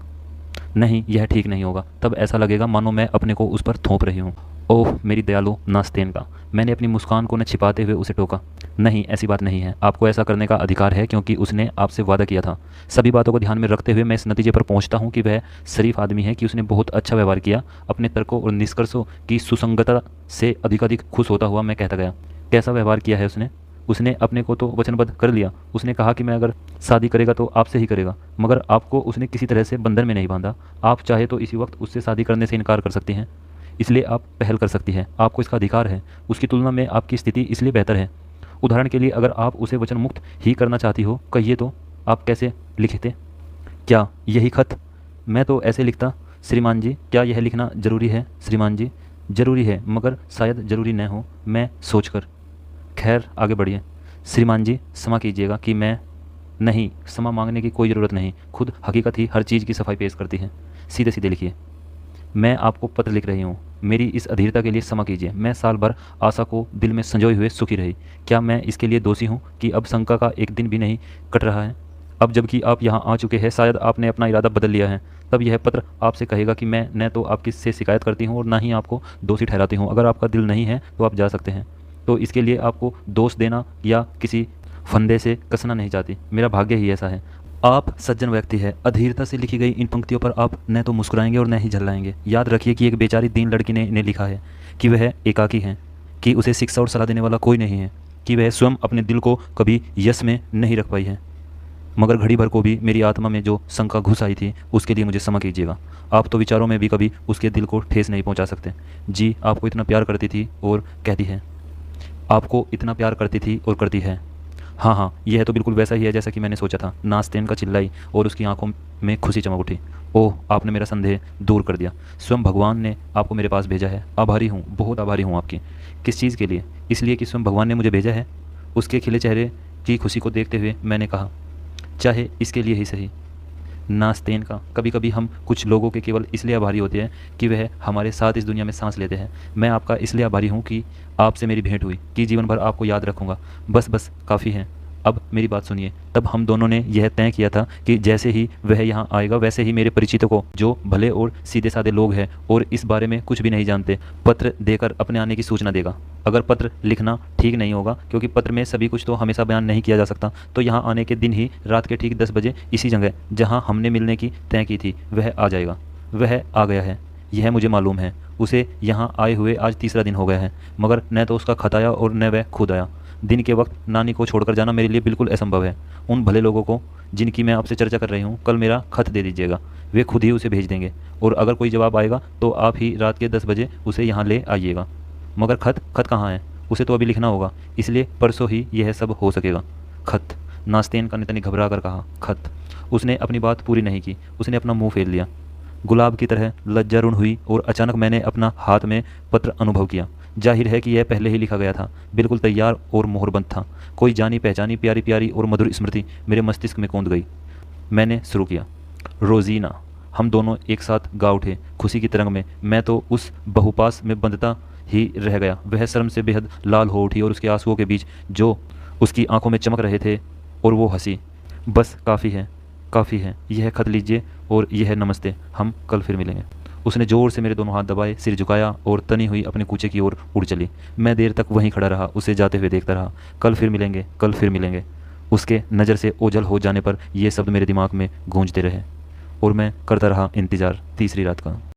नहीं, यह ठीक नहीं होगा। तब ऐसा लगेगा मानो मैं अपने को उस पर थोप रही हूँ। ओह मेरी दयालु नास्तेनका, मैंने अपनी मुस्कान को न छिपाते हुए उसे टोका। नहीं, ऐसी बात नहीं है। आपको ऐसा करने का अधिकार है क्योंकि उसने आपसे वादा किया था। सभी बातों को ध्यान में रखते हुए मैं इस नतीजे पर पहुंचता हूं कि वह शरीफ आदमी है, कि उसने बहुत अच्छा व्यवहार किया। अपने तर्कों और निष्कर्षों की सुसंगतता से अधिकाधिक खुश होता हुआ मैं कहता गया। कैसा व्यवहार किया है उसने? उसने अपने को तो वचनबद्ध कर लिया। उसने कहा कि मैं अगर शादी करेगा तो आपसे ही करेगा, मगर आपको उसने किसी तरह से बंधन में नहीं बांधा। आप चाहे तो इसी वक्त उससे शादी करने से इनकार कर सकती हैं, इसलिए आप पहल कर सकती हैं। आपको इसका अधिकार है। उसकी तुलना में आपकी स्थिति इसलिए बेहतर है। उदाहरण के लिए, अगर आप उसे वचन मुक्त ही करना चाहती हो, कहिए तो आप कैसे लिखते? क्या यही खत? मैं तो ऐसे लिखता। श्रीमान जी, क्या यह लिखना जरूरी है? श्रीमान जी, जरूरी है, मगर शायद जरूरी न हो, मैं सोचकर। खैर, आगे बढ़िए। श्रीमान जी, क्षमा कीजिएगा कि मैं। नहीं, क्षमा मांगने की कोई ज़रूरत नहीं। खुद हकीकत ही हर चीज़ की सफाई पेश करती है। सीधे सीधे लिखिए। मैं आपको पत्र लिख रही हूँ। मेरी इस अधीरता के लिए क्षमा कीजिए। मैं साल भर आशा को दिल में संजोए हुए सुखी रही। क्या मैं इसके लिए दोषी हूँ कि अब शंका का एक दिन भी नहीं कट रहा है? अब जबकि आप यहाँ आ चुके हैं, शायद आपने अपना इरादा बदल लिया है। तब यह पत्र आपसे कहेगा कि मैं न तो आपकी से शिकायत करती हूँ और ना ही आपको दोषी ठहराती हूँ। अगर आपका दिल नहीं है तो आप जा सकते हैं। तो इसके लिए आपको दोष देना या किसी फंदे से कसना नहीं चाहती। मेरा भाग्य ही ऐसा है। आप सज्जन व्यक्ति है। अधीरता से लिखी गई इन पंक्तियों पर आप न तो मुस्कुराएंगे और न ही झल्लाएंगे। याद रखिए कि एक बेचारी दीन लड़की ने इन्हें लिखा है, कि वह एकाकी है, कि उसे शिक्षा और सलाह देने वाला कोई नहीं है, कि वह स्वयं अपने दिल को कभी यश में नहीं रख पाई है। मगर घड़ी भर को भी मेरी आत्मा में जो शंका घुस आई थी, उसके लिए मुझे क्षमा कीजिएगा। आप तो विचारों में भी कभी उसके दिल को ठेस नहीं पहुंचा सकते। जी, आपको इतना प्यार करती थी और कहती है। आपको इतना प्यार करती थी और करती है। हाँ हाँ, यह तो बिल्कुल वैसा ही है जैसा कि मैंने सोचा था। नास्तेनका चिल्लाई और उसकी आंखों में खुशी चमक उठी। ओह, आपने मेरा संदेह दूर कर दिया। स्वयं भगवान ने आपको मेरे पास भेजा है। आभारी हूँ, बहुत आभारी हूँ आपकी। किस चीज़ के लिए? इसलिए कि स्वयं भगवान ने मुझे भेजा है। उसके खिले चेहरे की खुशी को देखते हुए मैंने कहा, चाहे इसके लिए ही सही। नास्तेनका, कभी कभी हम कुछ लोगों के केवल इसलिए आभारी होते हैं कि वह हमारे साथ इस दुनिया में सांस लेते हैं। मैं आपका इसलिए आभारी हूँ कि आपसे मेरी भेंट हुई, कि जीवन भर आपको याद रखूँगा। बस बस, काफ़ी है। अब मेरी बात सुनिए। तब हम दोनों ने यह तय किया था कि जैसे ही वह यहाँ आएगा, वैसे ही मेरे परिचितों को, जो भले और सीधे साधे लोग हैं और इस बारे में कुछ भी नहीं जानते, पत्र देकर अपने आने की सूचना देगा। अगर पत्र लिखना ठीक नहीं होगा, क्योंकि पत्र में सभी कुछ तो हमेशा बयान नहीं किया जा सकता, तो यहाँ आने के दिन ही रात के ठीक 10 बजे इसी जगह जहाँ हमने मिलने की तय की थी, वह आ जाएगा। वह आ गया है, यह मुझे मालूम है। उसे यहाँ आए हुए आज तीसरा दिन हो गया है, मगर न तो उसका खत आया और न वह खुद आया। दिन के वक्त नानी को छोड़कर जाना मेरे लिए बिल्कुल असंभव है। उन भले लोगों को जिनकी मैं आपसे चर्चा कर रही हूँ, कल मेरा खत दे दीजिएगा। वे खुद ही उसे भेज देंगे, और अगर कोई जवाब आएगा तो आप ही रात के 10 बजे उसे यहाँ ले आइएगा। मगर खत कहाँ है? उसे तो अभी लिखना होगा, इसलिए परसों ही यह सब हो सकेगा। खत? नास्तेन का ने घबरा कर कहा, खत। उसने अपनी बात पूरी नहीं की, उसने अपना मुंह फेर लिया। गुलाब की तरह लज्जारूढ़ हुई और अचानक मैंने अपना हाथ में पत्र अनुभव किया। जाहिर है कि यह पहले ही लिखा गया था, बिल्कुल तैयार और मोहरबंद था। कोई जानी पहचानी प्यारी प्यारी और मधुर स्मृति मेरे मस्तिष्क में कौंध गई। मैंने शुरू किया, रोजीना। हम दोनों एक साथ गा उठे खुशी की तरंग में। मैं तो उस बहुपास में बंधता ही रह गया। वह शर्म से बेहद लाल हो उठी और उसके आंसुओं के बीच जो उसकी आंखों में चमक रहे थे और वो हंसी। बस काफ़ी है, काफ़ी है, यह खत लीजिए और यह नमस्ते, हम कल फिर मिलेंगे। उसने ज़ोर से मेरे दोनों हाथ दबाए, सिर झुकाया और तनी हुई अपने कूचे की ओर उड़ चली। मैं देर तक वहीं खड़ा रहा, उसे जाते हुए देखता रहा। कल फिर मिलेंगे, कल फिर मिलेंगे। उसके नज़र से ओझल हो जाने पर ये शब्द मेरे दिमाग में गूंजते रहे और मैं करता रहा इंतज़ार तीसरी रात का।